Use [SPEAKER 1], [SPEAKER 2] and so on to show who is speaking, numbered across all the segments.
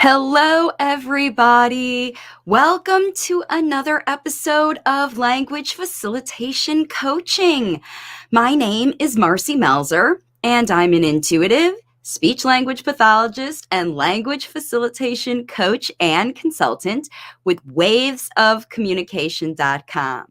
[SPEAKER 1] Hello, everybody. Welcome to another episode of Language Facilitation Coaching. My name is Marci Melzer, and I'm an intuitive speech language pathologist and language facilitation coach and consultant with wavesofcommunication.com.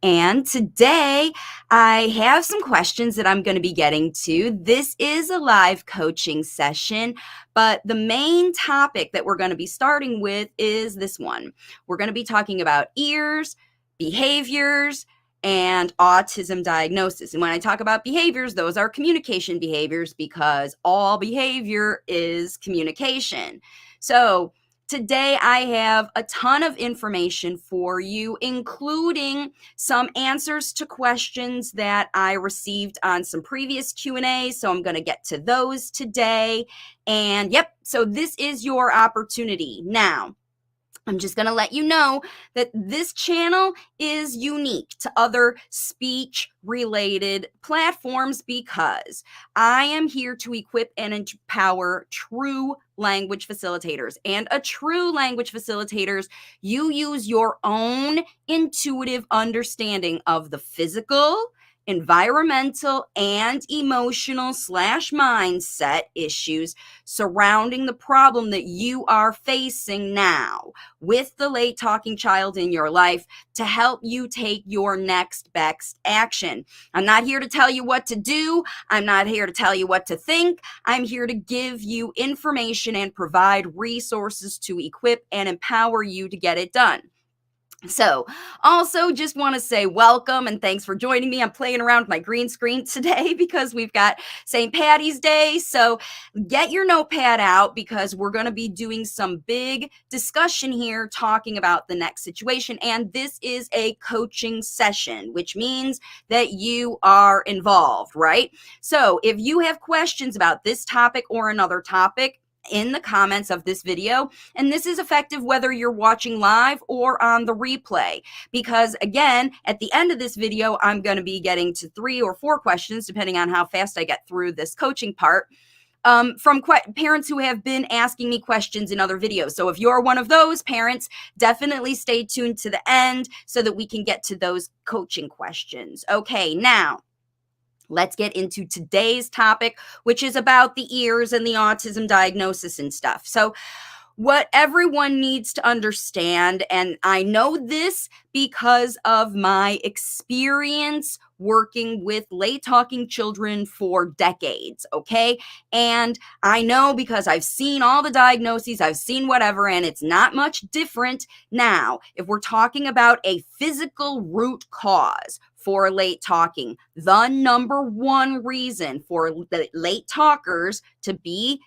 [SPEAKER 1] And today I have some questions that I'm going to be getting to. This is a live coaching session. But the main topic that we're going to be starting with is this one. We're going to be talking about ears, behaviors, and autism diagnosis. And when I talk about behaviors, those are communication behaviors because all behavior is communication. So today I have a ton of information for you, including some answers to questions that I received on some previous Q&As. So I'm going to get to those today. And yep, so this is your opportunity. Now, I'm just going to let you know that this channel is unique to other speech-related platforms because I am here to equip and empower true language facilitators. And a true language facilitators, you use your own intuitive understanding of the physical, environmental, and emotional / mindset issues surrounding the problem that you are facing now with the late talking child in your life to help you take your next best action. I'm not here to tell you what to do. I'm not here to tell you what to think. I'm here to give you information and provide resources to equip and empower you to get it done. So also just want to say welcome and thanks for joining me. I'm playing around with my green screen today because we've got St. Patty's Day. So get your notepad out because we're going to be doing some big discussion here talking about the next situation. And this is a coaching session, which means that you are involved, right? So if you have questions about this topic or another topic, in the comments of this video, and this is effective whether you're watching live or on the replay, because again, at the end of this video, I'm going to be getting to 3 or 4 questions, depending on how fast I get through this coaching part, from parents who have been asking me questions in other videos. So if you're one of those parents, definitely stay tuned to the end so that we can get to those coaching questions. Okay, now, let's get into today's topic, which is about the ears and the autism diagnosis and stuff. So what everyone needs to understand, and I know this because of my experience working with late talking children for decades, okay? And I know because I've seen all the diagnoses, I've seen whatever, and it's not much different now. If we're talking about a physical root cause for late talking, the number one reason for the late talkers to be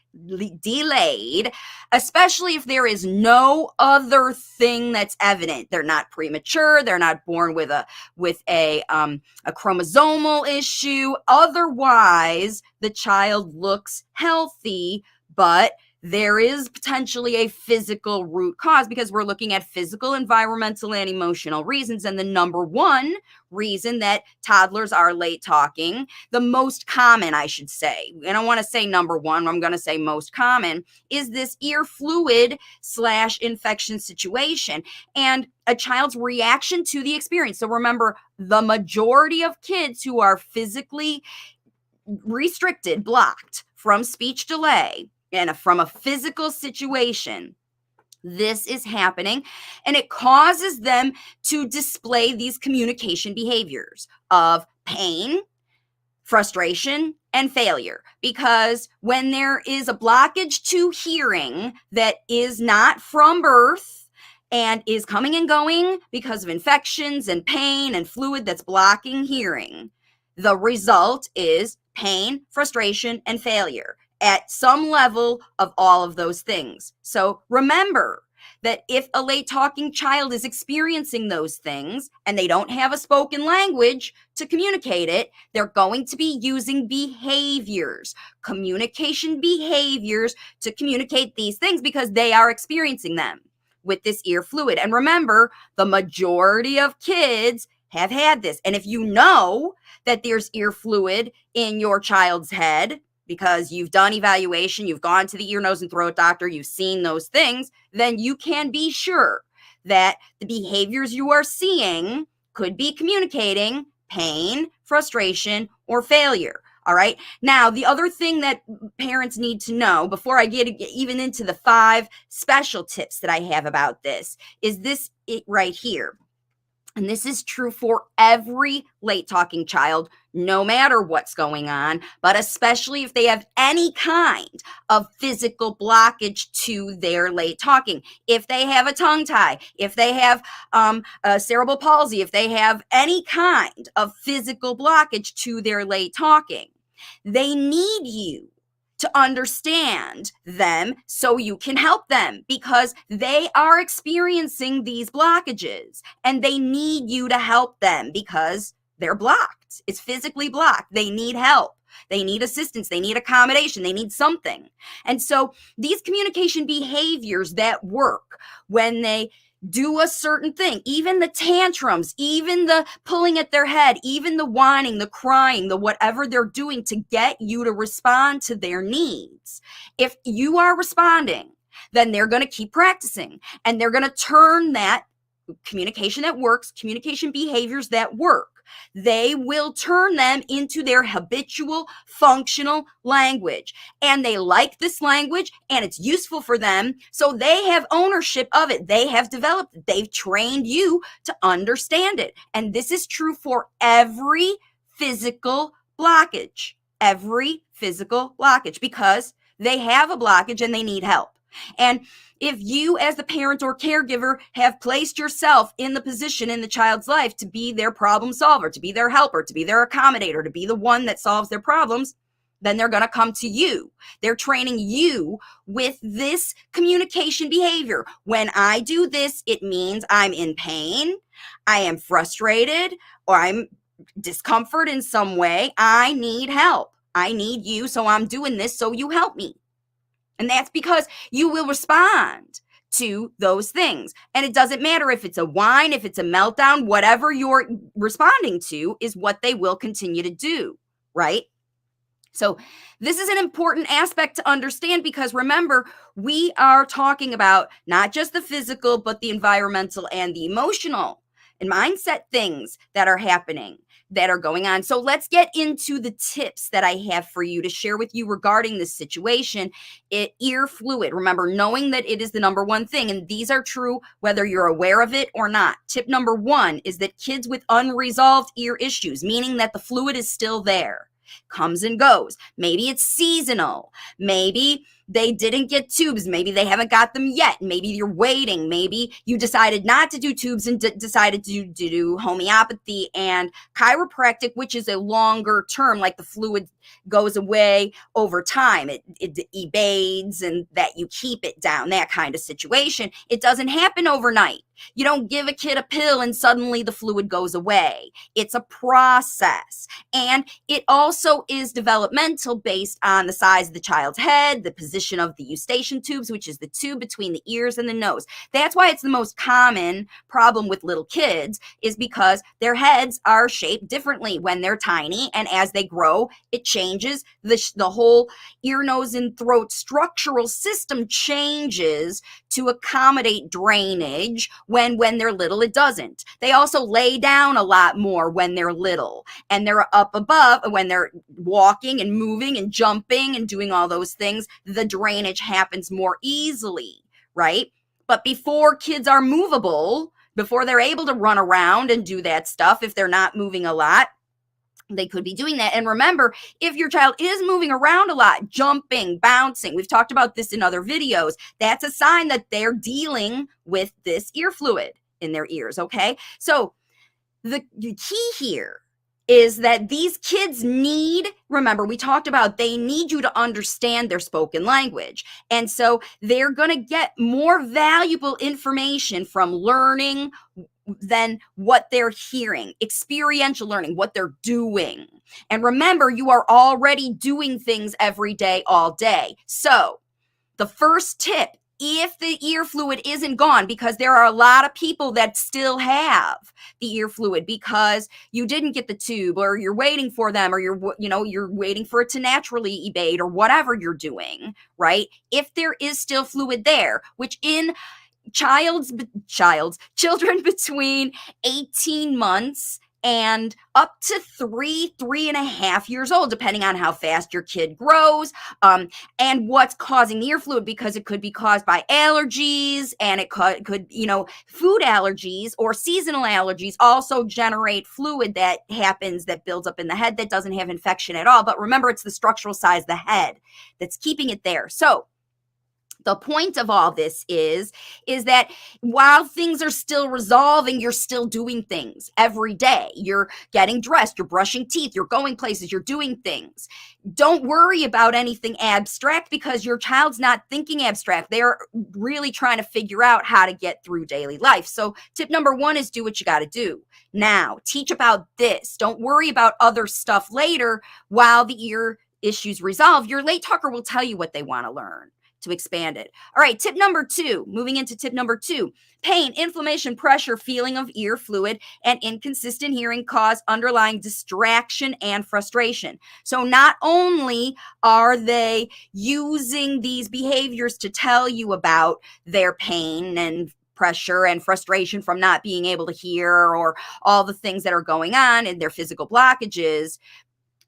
[SPEAKER 1] delayed, especially if there is no other thing that's evident. They're not premature, they're not born with a chromosomal issue. Otherwise, the child looks healthy, but there is potentially a physical root cause because we're looking at physical, environmental, and emotional reasons. And the number one reason that toddlers are late talking, the most common, I should say, I don't want to say number one, I'm going to say most common, is this ear fluid / infection situation and a child's reaction to the experience. So remember, the majority of kids who are physically restricted, blocked from speech delay, and from a physical situation, this is happening, and it causes them to display these communication behaviors of pain, frustration, and failure. Because when there is a blockage to hearing that is not from birth and is coming and going because of infections and pain and fluid that's blocking hearing, the result is pain, frustration, and failure at some level of all of those things. So remember that if a late talking child is experiencing those things and they don't have a spoken language to communicate it, they're going to be using behaviors, communication behaviors to communicate these things because they are experiencing them with this ear fluid. And remember, the majority of kids have had this. And if you know that there's ear fluid in your child's head, because you've done evaluation, you've gone to the ear, nose, and throat doctor, you've seen those things, then you can be sure that the behaviors you are seeing could be communicating pain, frustration, or failure. All right. Now, the other thing that parents need to know before I get even into the 5 special tips that I have about this is this it right here. And this is true for every late talking child, no matter what's going on, but especially if they have any kind of physical blockage to their late talking. If they have a tongue tie, if they have a cerebral palsy, if they have any kind of physical blockage to their late talking, they need you to understand them so you can help them because they are experiencing these blockages and they need you to help them because they're blocked. It's physically blocked. They need help. They need assistance. They need accommodation. They need something. And so these communication behaviors that work when they do a certain thing, even the tantrums, even the pulling at their head, even the whining, the crying, the whatever they're doing to get you to respond to their needs. If you are responding, then they're going to keep practicing and they're going to turn that communication that works, communication behaviors that work. They will turn them into their habitual functional language. And they like this language and it's useful for them. So they have ownership of it. They have developed it. They've trained you to understand it. And this is true for every physical blockage, because they have a blockage and they need help. And if you as the parent or caregiver have placed yourself in the position in the child's life to be their problem solver, to be their helper, to be their accommodator, to be the one that solves their problems, then they're going to come to you. They're training you with this communication behavior. When I do this, it means I'm in pain, I am frustrated, or I'm discomfort in some way. I need help. I need you, so I'm doing this so you help me. And that's because you will respond to those things. And it doesn't matter if it's a whine, if it's a meltdown, whatever you're responding to is what they will continue to do, right? So this is an important aspect to understand because remember, we are talking about not just the physical, but the environmental and the emotional and mindset things that are happening, that are going on. So let's get into the tips that I have for you to share with you regarding this situation. Ear fluid. Remember, knowing that it is the number one thing, and these are true whether you're aware of it or not. Tip number 1 is that kids with unresolved ear issues, meaning that the fluid is still there, comes and goes. Maybe it's seasonal. Maybe they didn't get tubes. Maybe they haven't got them yet. Maybe you're waiting. Maybe you decided not to do tubes and decided to do homeopathy and chiropractic, which is a longer term, like the fluid goes away over time. It evades and that you keep it down, that kind of situation. It doesn't happen overnight. You don't give a kid a pill and suddenly the fluid goes away. It's a process. And it also is developmental based on the size of the child's head, the position of the eustachian tubes, which is the tube between the ears and the nose. That's why it's the most common problem with little kids, is because their heads are shaped differently when they're tiny. And as they grow, it changes. The whole ear, nose, and throat structural system changes to accommodate drainage. When they're little, it doesn't. They also lay down a lot more when they're little, and they're up above when they're walking and moving and jumping and doing all those things. The drainage happens more easily, right? But before kids are movable, before they're able to run around and do that stuff, if they're not moving a lot, they could be doing that. And remember, if your child is moving around a lot, jumping, bouncing, we've talked about this in other videos, that's a sign that they're dealing with this ear fluid in their ears, okay? So the key here is that these kids need, remember, we talked about they need you to understand their spoken language. And so they're going to get more valuable information from learning than what they're hearing, experiential learning, what they're doing. And remember, you are already doing things every day, all day. So the first tip if the ear fluid isn't gone, because there are a lot of people that still have the ear fluid because you didn't get the tube, or you're waiting for them, or you're waiting for it to naturally evade, or whatever you're doing, right? If there is still fluid there, which in children between 18 months and up to 3.5 years old, depending on how fast your kid grows, and what's causing the ear fluid, because it could be caused by allergies, and it could, food allergies or seasonal allergies also generate fluid that builds up in the head that doesn't have infection at all. But remember, it's the structural size of the head that's keeping it there. So the point of all this is that while things are still resolving, you're still doing things every day. You're getting dressed, you're brushing teeth, you're going places, you're doing things. Don't worry about anything abstract, because your child's not thinking abstract. They're really trying to figure out how to get through daily life. So tip number 1 is do what you got to do. Now, teach about this. Don't worry about other stuff later while the ear issues resolve. Your late talker will tell you what they want to learn to expand it. All right, tip number 2, moving into tip number 2, pain, inflammation, pressure, feeling of ear fluid, and inconsistent hearing cause underlying distraction and frustration. So not only are they using these behaviors to tell you about their pain and pressure and frustration from not being able to hear, or all the things that are going on in their physical blockages,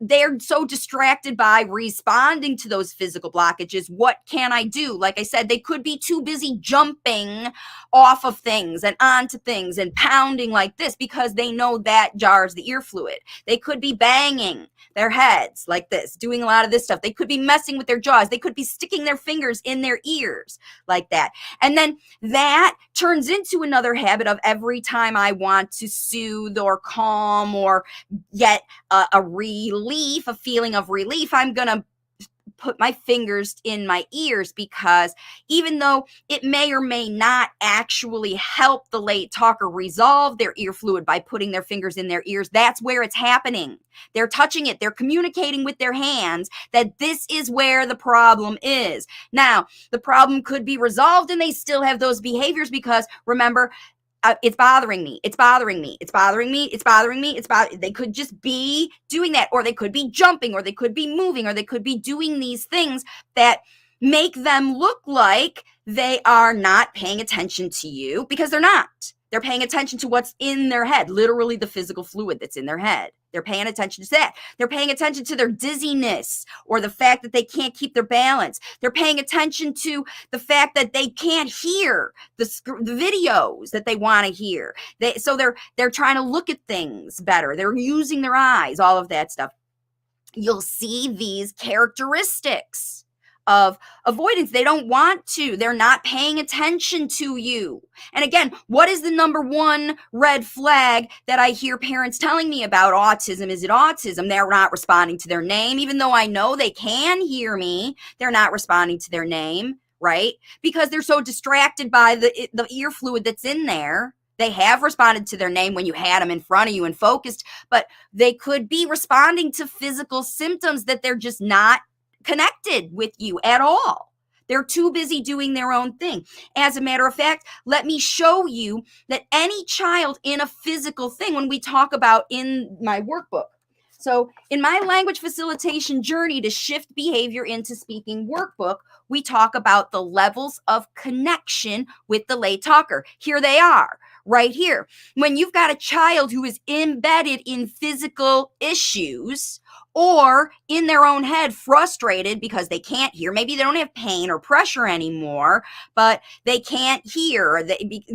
[SPEAKER 1] they're so distracted by responding to those physical blockages. What can I do? Like I said, they could be too busy jumping off of things and onto things and pounding like this because they know that jars the ear fluid. They could be banging their heads like this, doing a lot of this stuff. They could be messing with their jaws. They could be sticking their fingers in their ears like that. And then that turns into another habit of every time I want to soothe or calm or get a relief, a feeling of relief, I'm going to put my fingers in my ears, because even though it may or may not actually help the late talker resolve their ear fluid by putting their fingers in their ears, that's where it's happening. They're touching it. They're communicating with their hands that this is where the problem is. Now, the problem could be resolved and they still have those behaviors because, remember, it's bothering me. It's bothering me. It's bothering me. It's bothering me. They could just be doing that, or they could be jumping, or they could be moving, or they could be doing these things that make them look like they are not paying attention to you, because they're not. They're paying attention to what's in their head, literally the physical fluid that's in their head. They're paying attention to that. They're paying attention to their dizziness or the fact that they can't keep their balance. They're paying attention to the fact that they can't hear the videos that they want to hear. So they're trying to look at things better. They're using their eyes, all of that stuff. You'll see these characteristics of avoidance. They don't want to. They're not paying attention to you. And again, what is the number one red flag that I hear parents telling me about autism? Is it autism? They're not responding to their name, even though I know they can hear me. They're not responding to their name, right? Because they're so distracted by the ear fluid that's in there. They have responded to their name when you had them in front of you and focused, but they could be responding to physical symptoms that they're just not connected with you at all. They're too busy doing their own thing. As a matter of fact, let me show you that any child in a physical thing, when we talk about in my workbook. So in my language facilitation journey to shift behavior into speaking workbook, we talk about the levels of connection with the late talker. Here they are, right here. When you've got a child who is embedded in physical issues, or in their own head, frustrated because they can't hear. Maybe they don't have pain or pressure anymore, but they can't hear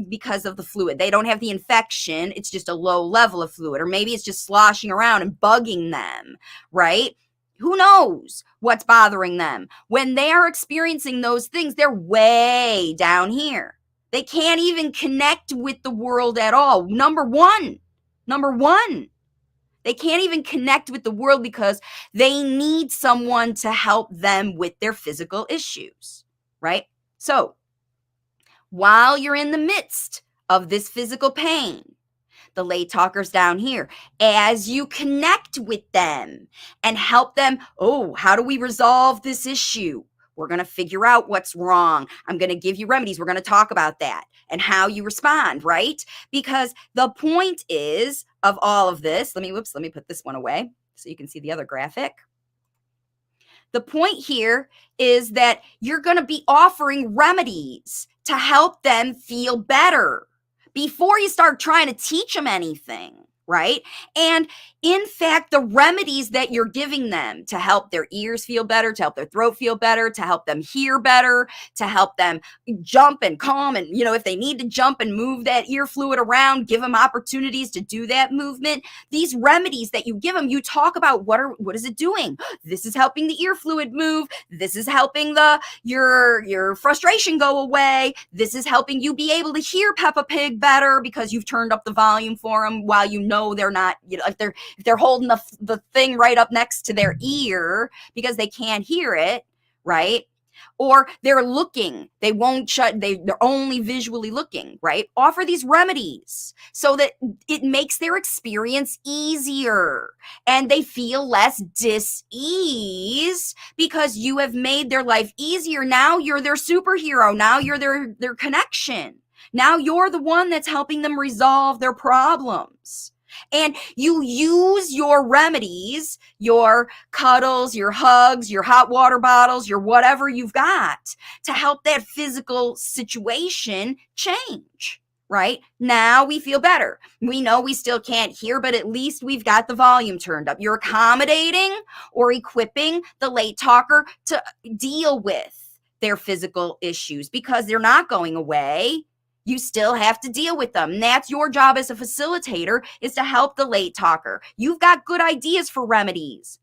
[SPEAKER 1] because of the fluid. They don't have the infection. It's just a low level of fluid. Or maybe it's just sloshing around and bugging them, right? Who knows what's bothering them? When they are experiencing those things, they're way down here. They can't even connect with the world at all. Number one. They can't even connect with the world because they need someone to help them with their physical issues, right? So while you're in the midst of this physical pain, the late talker's down here. As you connect with them and help them, how do we resolve this issue? We're going to figure out what's wrong. I'm going to give you remedies. We're going to talk about that and how you respond, right? Because the point is of all of this, let me put this one away so you can see the other graphic. The point here is that you're going to be offering remedies to help them feel better before you start trying to teach them anything, right? And in fact, the remedies that you're giving them to help their ears feel better, to help their throat feel better, to help them hear better, to help them jump and calm, and if they need to jump and move that ear fluid around, give them opportunities to do that movement. These remedies that you give them, you talk about what is it doing? This is helping the ear fluid move. This is helping your frustration go away. This is helping you be able to hear Peppa Pig better because you've turned up the volume for them while they're not, if they're holding the thing right up next to their ear because they can't hear it, right? Or they're looking, they're only visually looking, right? Offer these remedies so that it makes their experience easier and they feel less dis-ease because you have made their life easier. Now you're their superhero. Now you're their connection. Now you're the one that's helping them resolve their problems. And you use your remedies, your cuddles, your hugs, your hot water bottles, your whatever you've got to help that physical situation change, right? Now we feel better. We know we still can't hear, but at least we've got the volume turned up. You're accommodating or equipping the late talker to deal with their physical issues because they're not going away. You still have to deal with them. And that's your job as a facilitator, is to help the late talker. You've got good ideas for remedies,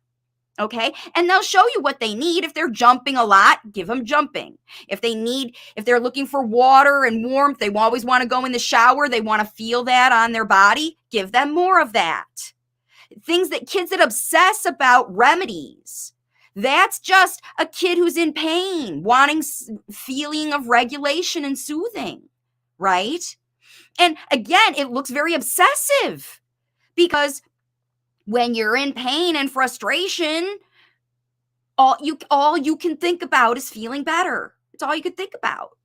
[SPEAKER 1] okay? And they'll show you what they need. If they're jumping a lot, give them jumping. If they're looking for water and warmth, they always want to go in the shower, they want to feel that on their body, give them more of that. Kids that obsess about remedies, that's just a kid who's in pain, wanting feeling of regulation and soothing. Right? And again, it looks very obsessive because when you're in pain and frustration, all you can think about is feeling better. It's all you can think about.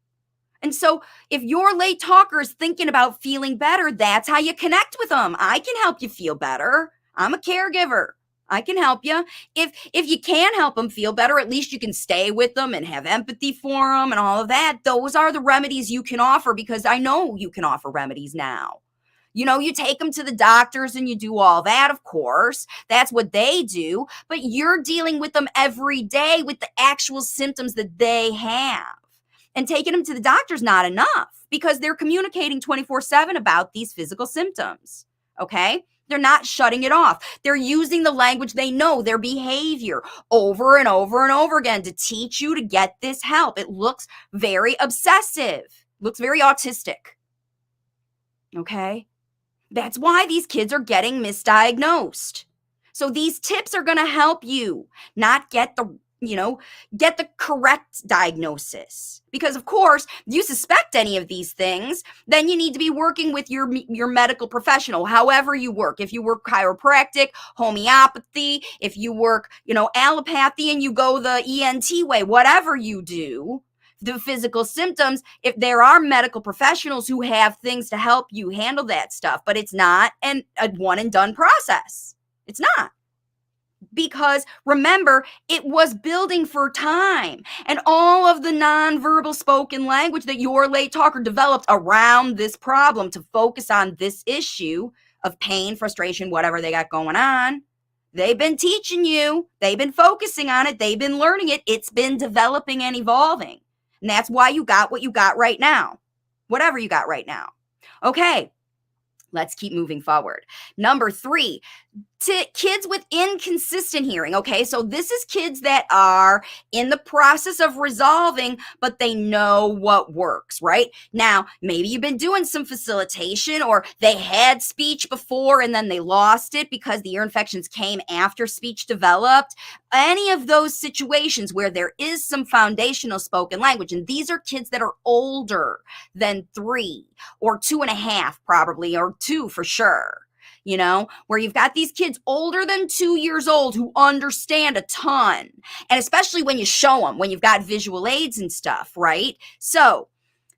[SPEAKER 1] And so if your late talker is thinking about feeling better, that's how you connect with them. I can help you feel better. I'm a caregiver. I can help you. If you can help them feel better, at least you can stay with them and have empathy for them and all of that. Those are the remedies you can offer because I know you can offer remedies now. You take them to the doctors and you do all that, of course. That's what they do. But you're dealing with them every day with the actual symptoms that they have. And taking them to the doctor's not enough because they're communicating 24/7 about these physical symptoms. Okay? They're not shutting it off. They're using the language they know, their behavior over and over and over again to teach you to get this help. It looks very obsessive, looks very autistic. Okay? That's why these kids are getting misdiagnosed. So these tips are going to help you not get the correct diagnosis. Because of course, if you suspect any of these things, then you need to be working with your medical professional, however you work. If you work chiropractic, homeopathy, if you work, allopathy and you go the ENT way, whatever you do, the physical symptoms, if there are medical professionals who have things to help you handle that stuff, but it's not a one and done process. It's not. Because remember, it was building for time, and all of the nonverbal spoken language that your late talker developed around this problem to focus on this issue of pain, frustration, whatever they got going on. They've been teaching you, they've been focusing on it, they've been learning it, it's been developing and evolving. And that's why you got what you got right now, whatever you got right now. Okay, let's keep moving forward. Number 3, kids with inconsistent hearing. Okay, so this is kids that are in the process of resolving, but they know what works, right? Now, maybe you've been doing some facilitation, or they had speech before and then they lost it because the ear infections came after speech developed. Any of those situations where there is some foundational spoken language, and these are kids that are older than 3 or 2.5 probably, or 2 for sure. where you've got these kids older than 2 years old who understand a ton. And especially when you show them, when you've got visual aids and stuff, right? So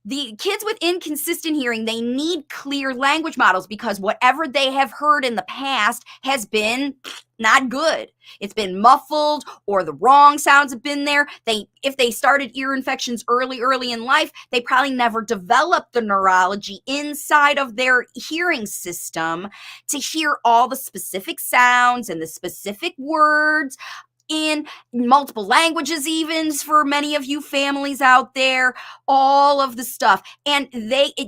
[SPEAKER 1] the kids with inconsistent hearing, they need clear language models because whatever they have heard in the past has been not good. It's been muffled or the wrong sounds have been there. If they started ear infections early in life, they probably never developed the neurology inside of their hearing system to hear all the specific sounds and the specific words in multiple languages, even for many of you families out there, all of the stuff. And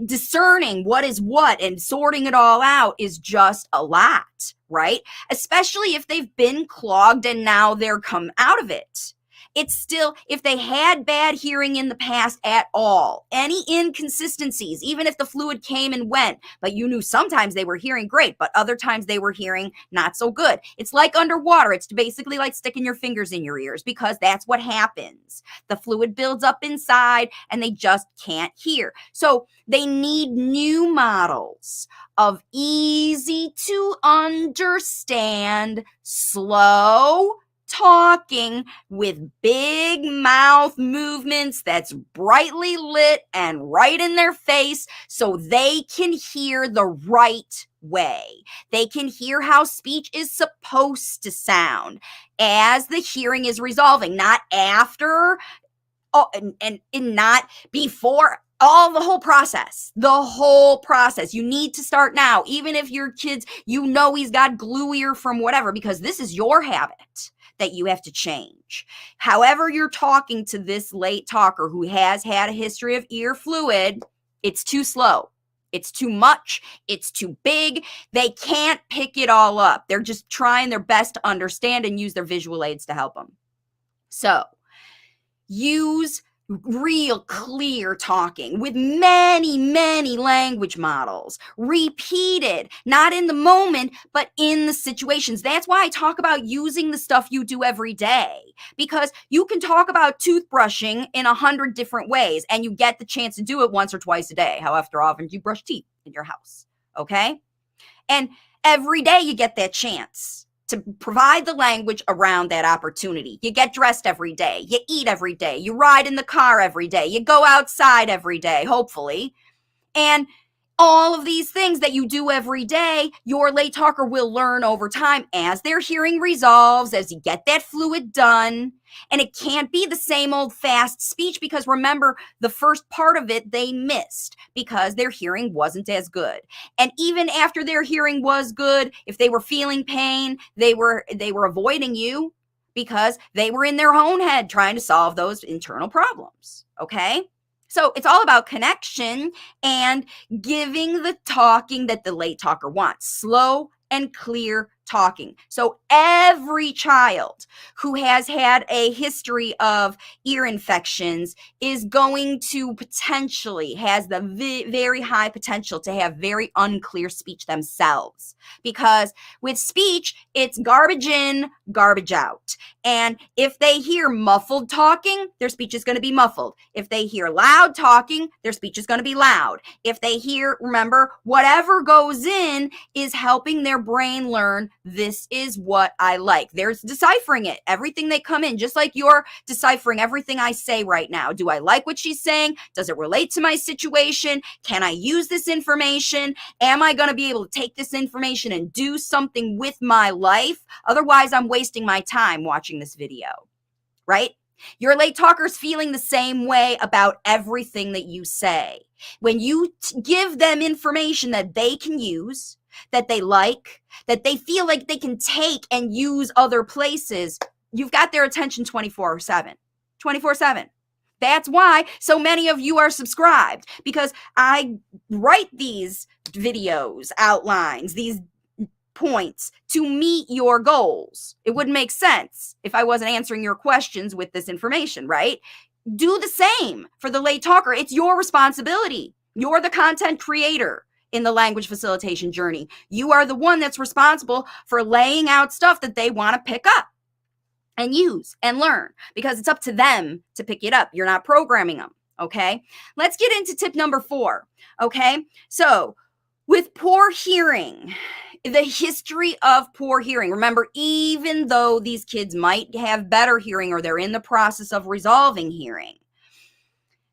[SPEAKER 1] discerning what is what and sorting it all out is just a lot, right? Especially if they've been clogged and now they're come out of it. It's still, if they had bad hearing in the past at all, any inconsistencies, even if the fluid came and went, but you knew sometimes they were hearing great, but other times they were hearing not so good. It's like underwater. It's basically like sticking your fingers in your ears because that's what happens. The fluid builds up inside and they just can't hear. So they need new models of easy to understand, slow talking with big mouth movements that's brightly lit and right in their face so they can hear the right way. They can hear how speech is supposed to sound as the hearing is resolving, not after and not before. The whole process. You need to start now, even if your kids, he's got glue ear from whatever, because this is your habit that you have to change. However you're talking to this late talker who has had a history of ear fluid, it's too slow. It's too much. It's too big. They can't pick it all up. They're just trying their best to understand and use their visual aids to help them. So use real clear talking with many language models, repeated, not in the moment, but in the situations. That's why I talk about using the stuff you do every day, because you can talk about toothbrushing in 100 different ways and you get the chance to do it once or twice a day, however often you brush teeth in your house, okay? And every day you get that chance to provide the language around that opportunity. You get dressed every day. You eat every day. You ride in the car every day. You go outside every day, hopefully. And all of these things that you do every day, your late talker will learn over time as their hearing resolves, as you get that fluid done. And it can't be the same old fast speech because remember, the first part of it they missed because their hearing wasn't as good. And even after their hearing was good, if they were feeling pain, they were avoiding you because they were in their own head trying to solve those internal problems, okay? So it's all about connection and giving the talking that the late talker wants. Slow and clear talking. So every child who has had a history of ear infections is going to potentially, has the very high potential to have very unclear speech themselves. Because with speech, it's garbage in, garbage out. And if they hear muffled talking, their speech is going to be muffled. If they hear loud talking, their speech is going to be loud. If they hear, remember, whatever goes in is helping their brain learn this is what I like. There's deciphering it. Everything they come in, just like you're deciphering everything I say right now. Do I like what she's saying? Does it relate to my situation? Can I use this information? Am I going to be able to take this information and do something with my life? Otherwise, I'm wasting my time watching this video, right? Your late talker's feeling the same way about everything that you say. When you give them information that they can use, that they like, that they feel like they can take and use other places, you've got their attention 24/7. 24/7. That's why so many of you are subscribed, because I write these videos, outlines, these points to meet your goals. It wouldn't make sense if I wasn't answering your questions with this information, right? Do the same for the late talker. It's your responsibility. You're the content creator in the language facilitation journey. You are the one that's responsible for laying out stuff that they want to pick up and use and learn, because it's up to them to pick it up. You're not programming them, okay? Let's get into tip number 4, okay? So with poor hearing, The history of poor hearing. Remember, even though these kids might have better hearing or they're in the process of resolving hearing,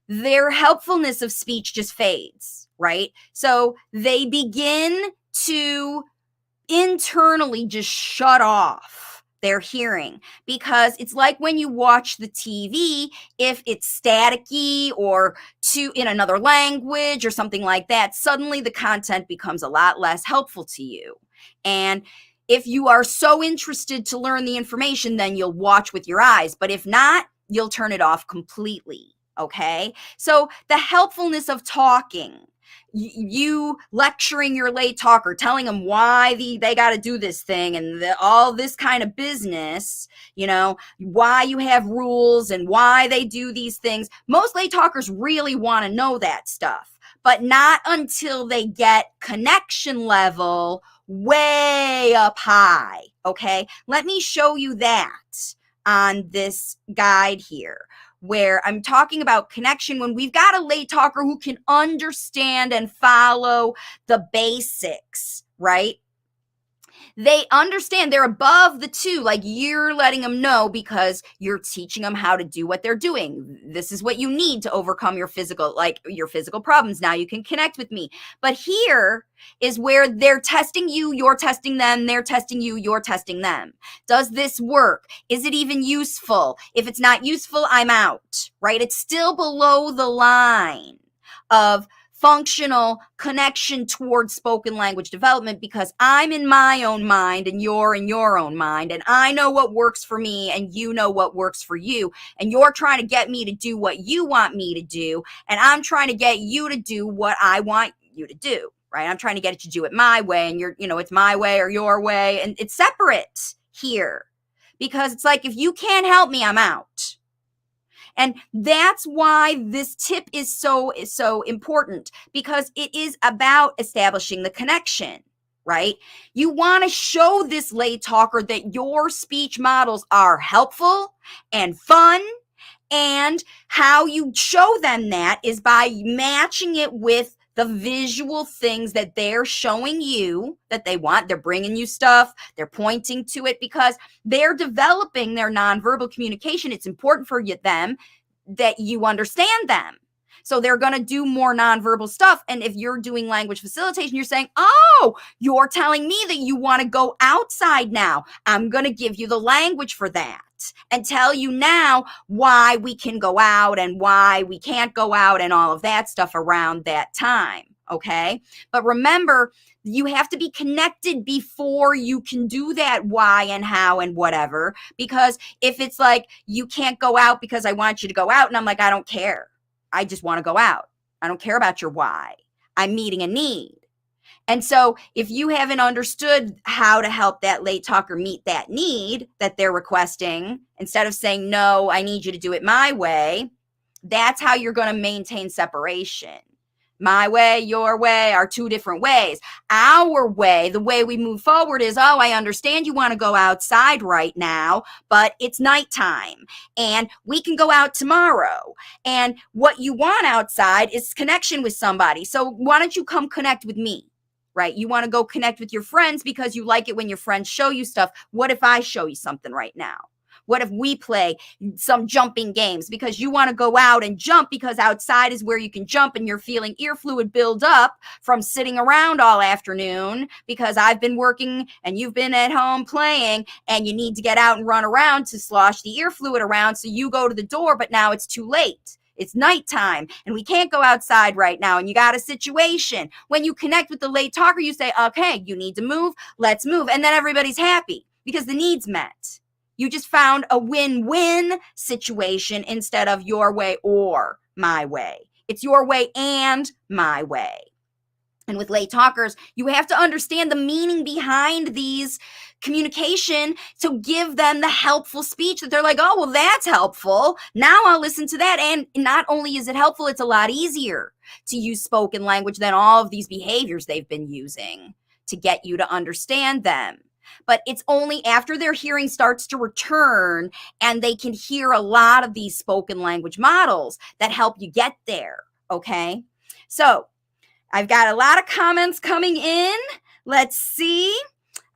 [SPEAKER 1] their helpfulness of speech just fades, right? So they begin to internally just shut off their hearing, because it's like when you watch the TV, if it's staticky or in another language or something like that, suddenly the content becomes a lot less helpful to you. And if you are so interested to learn the information, then you'll watch with your eyes. But if not, you'll turn it off completely. Okay? So the helpfulness of talking, you lecturing your late talker, telling them why they got to do this thing and all this kind of business, why you have rules and why they do these things. Most late talkers really want to know that stuff, but not until they get connection level way up high. Okay, let me show you that on this guide here, where I'm talking about connection when we've got a late talker who can understand and follow the basics, right? They understand, they're above the two, like you're letting them know because you're teaching them how to do what they're doing. This is what you need to overcome your physical problems. Now you can connect with me. But here is where they're testing you, you're testing them, they're testing you, you're testing them. Does this work? Is it even useful? If it's not useful, I'm out, right? It's still below the line of functional connection towards spoken language development, because I'm in my own mind and you're in your own mind, and I know what works for me and you know what works for you, and you're trying to get me to do what you want me to do, and I'm trying to get you to do what I want you to do, right? I'm trying to get you to do it my way, and it's my way or your way, and it's separate here, because it's like, if you can't help me, I'm out. And that's why this tip is so important, because it is about establishing the connection, right? You want to show this late talker that your speech models are helpful and fun, and how you show them that is by matching it with the visual things that they're showing you that they want. They're bringing you stuff, they're pointing to it, because they're developing their nonverbal communication. It's important for them that you understand them. So they're going to do more nonverbal stuff. And if you're doing language facilitation, you're saying, oh, you're telling me that you want to go outside now. I'm going to give you the language for that and tell you now why we can go out and why we can't go out and all of that stuff around that time. Okay. But remember, you have to be connected before you can do that why and how and whatever. Because if it's like, you can't go out because I want you to go out, and I'm like, I don't care. I just want to go out. I don't care about your why. I'm meeting a need. And so if you haven't understood how to help that late talker meet that need that they're requesting, instead of saying, no, I need you to do it my way, that's how you're going to maintain separation. My way, your way are two different ways. Our way, the way we move forward is, oh, I understand you want to go outside right now, but it's nighttime and we can go out tomorrow. And what you want outside is connection with somebody. So why don't you come connect with me, right? You want to go connect with your friends because you like it when your friends show you stuff. What if I show you something right now? What if we play some jumping games because you want to go out and jump, because outside is where you can jump and you're feeling ear fluid build up from sitting around all afternoon because I've been working and you've been at home playing, and you need to get out and run around to slosh the ear fluid around. So you go to the door, but now it's too late. It's nighttime and we can't go outside right now, and you got a situation. When you connect with the late talker, you say, okay, you need to move, let's move. And then everybody's happy because the need's met. You just found a win-win situation instead of your way or my way. It's your way and my way. And with late talkers, you have to understand the meaning behind these communication to give them the helpful speech that they're like, oh, well, that's helpful. Now I'll listen to that. And not only is it helpful, it's a lot easier to use spoken language than all of these behaviors they've been using to get you to understand them. But it's only after their hearing starts to return and they can hear a lot of these spoken language models that help you get there, okay? So I've got a lot of comments coming in. Let's see.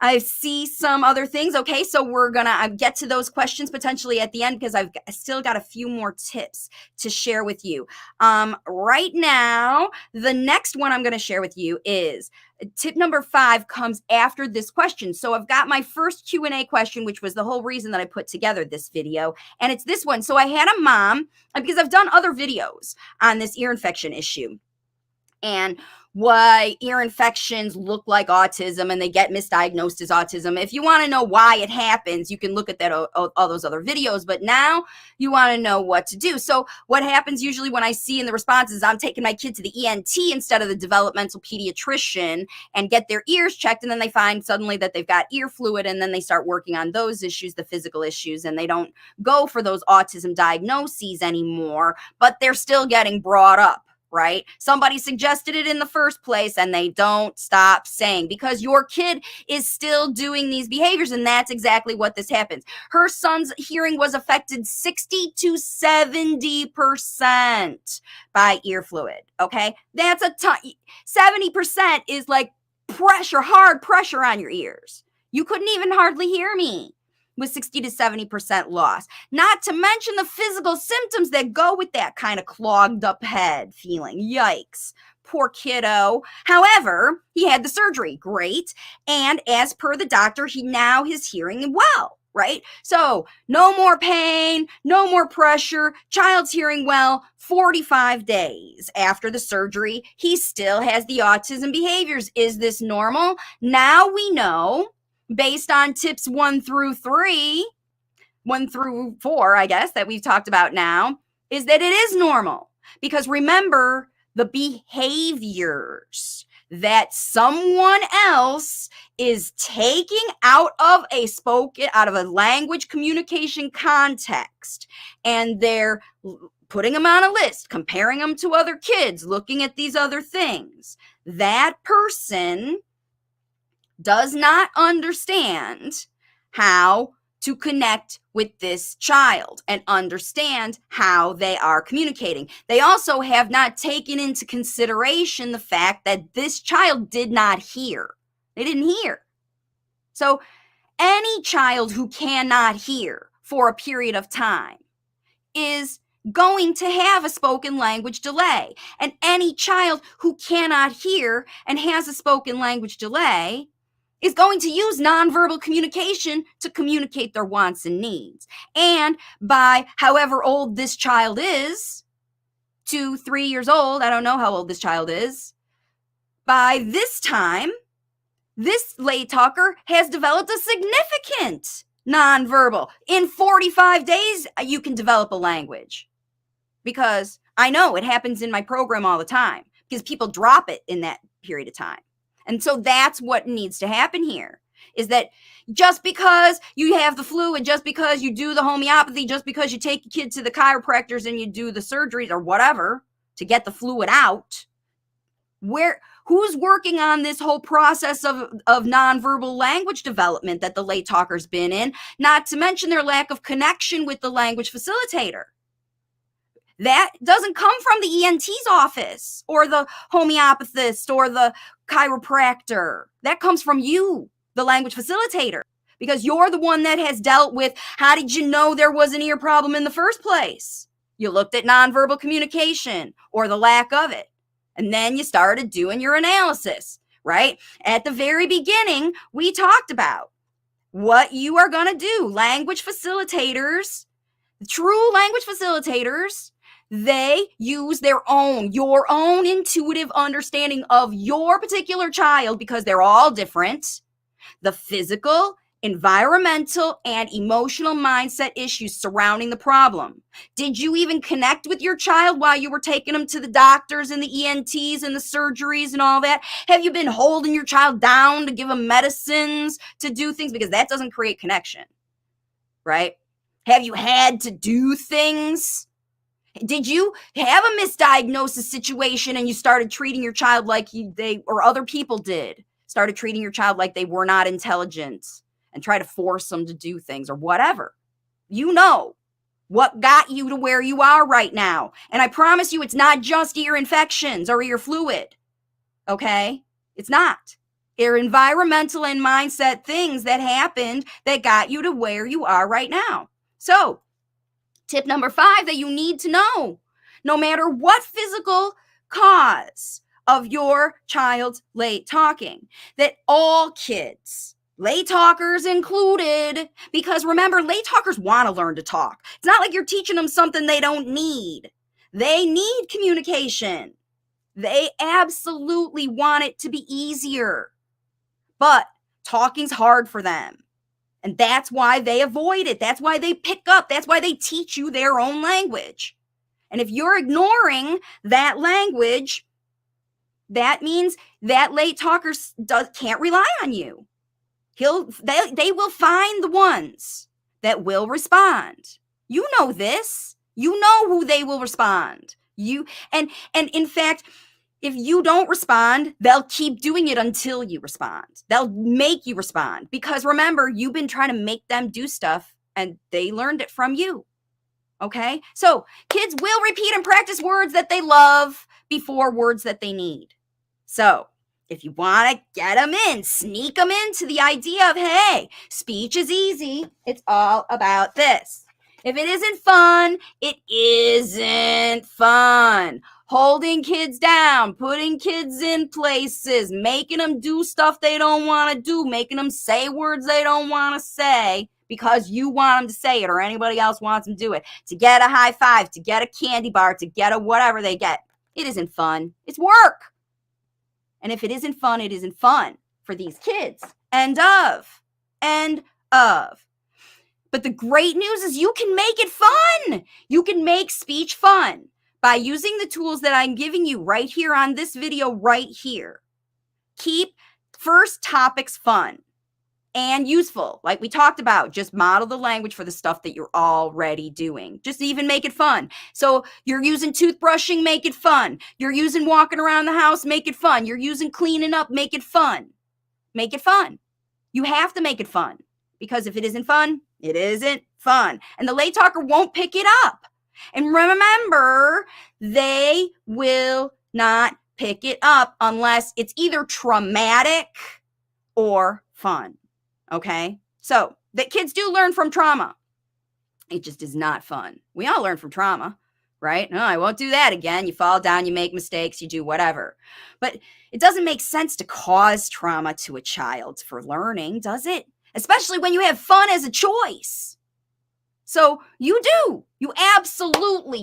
[SPEAKER 1] I see some other things. Okay, so we're gonna get to those questions potentially at the end because I've still got a few more tips to share with you. Right now, the next one I'm gonna share with you is tip number 5 comes after this question. So I've got my first Q&A question, which was the whole reason that I put together this video, and it's this one. So I had a mom, because I've done other videos on this ear infection issue, and why ear infections look like autism and they get misdiagnosed as autism. If you want to know why it happens, you can look at that all those other videos, but now you want to know what to do. So what happens usually when I see in the responses, I'm taking my kid to the ENT instead of the developmental pediatrician and get their ears checked, and then they find suddenly that they've got ear fluid, and then they start working on those issues, the physical issues, and they don't go for those autism diagnoses anymore, but they're still getting brought up. Right? Somebody suggested it in the first place, and they don't stop saying, because your kid is still doing these behaviors, and that's exactly what this happens. Her son's hearing was affected 60 to 70% by ear fluid. Okay? That's a ton. 70% is like pressure, hard pressure on your ears. You couldn't even hardly hear me with 60 to 70% loss. Not to mention the physical symptoms that go with that kind of clogged up head feeling. Yikes. Poor kiddo. However, he had the surgery. Great. And as per the doctor, his hearing well, right? So no more pain, no more pressure. Child's hearing well. 45 days after the surgery, he still has the autism behaviors. Is this normal? Now we know, based on tips 1 through 4, I guess, that we've talked about now, is that it is normal. Because remember, the behaviors that someone else is taking out of a language communication context, and they're putting them on a list, comparing them to other kids, looking at these other things. That person does not understand how to connect with this child and understand how they are communicating. They also have not taken into consideration the fact that this child did not hear. They didn't hear. So any child who cannot hear for a period of time is going to have a spoken language delay. And any child who cannot hear and has a spoken language delay is going to use nonverbal communication to communicate their wants and needs. And by however old this child is, 2, 3 years old, I don't know how old this child is, by this time, this late talker has developed a significant nonverbal. In 45 days, you can develop a language. Because I know it happens in my program all the time, because people drop it in that period of time. And so that's what needs to happen here, is that just because you have the flu and just because you do the homeopathy, just because you take your kid to the chiropractors and you do the surgeries or whatever to get the fluid out, who's working on this whole process of nonverbal language development that the late talker's been in, not to mention their lack of connection with the language facilitator? That doesn't come from the ENT's office or the homeopathist or the chiropractor. That comes from you, the language facilitator, because you're the one that has dealt with, how did you know there was an ear problem in the first place? You looked at nonverbal communication or the lack of it, and then you started doing your analysis, right? At the very beginning, we talked about what you are going to do. Language facilitators, true language facilitators, they use your own intuitive understanding of your particular child, because they're all different. The physical, environmental, and emotional mindset issues surrounding the problem. Did you even connect with your child while you were taking them to the doctors and the ENTs and the surgeries and all that? Have you been holding your child down to give them medicines, to do things? Because that doesn't create connection, right? Have you had to do things? Did you have a misdiagnosis situation and you started treating your child like or other people did, started treating your child like they were not intelligent and try to force them to do things or whatever? You know what got you to where you are right now. And I promise you, it's not just ear infections or ear fluid. Okay? It's not. They're environmental and mindset things that happened that got you to where you are right now. So, tip number 5 that you need to know, no matter what physical cause of your child's late talking, that all kids, late talkers included, because remember, late talkers want to learn to talk. It's not like you're teaching them something they don't need. They need communication. They absolutely want it to be easier. But talking's hard for them. And that's why they avoid it. That's why they pick up. That's why they teach you their own language. And if you're ignoring that language, that means that late talker can't rely on you. They will find the ones that will respond. You know this. You know who they will respond. And in fact, if you don't respond, they'll keep doing it until you respond. They'll make you respond because remember, you've been trying to make them do stuff and they learned it from you. Okay? So kids will repeat and practice words that they love before words that they need. So if you want to get them in, sneak them into the idea of, hey, speech is easy. It's all about this. If it isn't fun, it isn't fun. Holding kids down, putting kids in places, making them do stuff they don't want to do, making them say words they don't want to say because you want them to say it or anybody else wants them to do it, to get a high five, to get a candy bar, to get a whatever they get. It isn't fun. It's work. And if it isn't fun, it isn't fun for these kids. End of. But the great news is you can make it fun. You can make speech fun by using the tools that I'm giving you right here on this video right here. Keep first topics fun and useful. Like we talked about, just model the language for the stuff that you're already doing. Just even make it fun. So you're using toothbrushing, make it fun. You're using walking around the house, make it fun. You're using cleaning up, make it fun. Make it fun. You have to make it fun because if it isn't fun, it isn't fun. And the late talker won't pick it up. And remember, they will not pick it up unless it's either traumatic or fun. Okay? So, that kids do learn from trauma. It just is not fun. We all learn from trauma, right? No, I won't do that again. You fall down, you make mistakes, you do whatever. But it doesn't make sense to cause trauma to a child for learning, does it? Especially when you have fun as a choice. So you do. You absolutely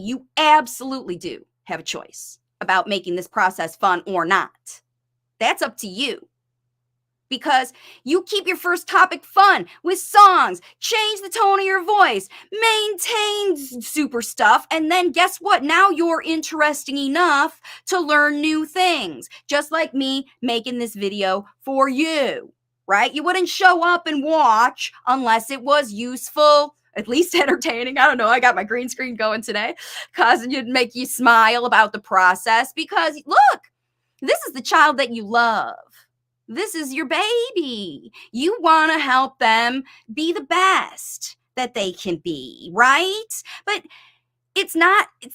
[SPEAKER 1] do have a choice about making this process fun or not. That's up to you. Because you keep your first topic fun with songs, change the tone of your voice, maintain super stuff, and then guess what? Now you're interesting enough to learn new things. Just like me making this video for you, right? You wouldn't show up and watch unless it was useful, at least entertaining. I don't know. I got my green screen going today, causing you to make you smile about the process because look, this is the child that you love. This is your baby. You want to help them be the best that they can be, right? But it's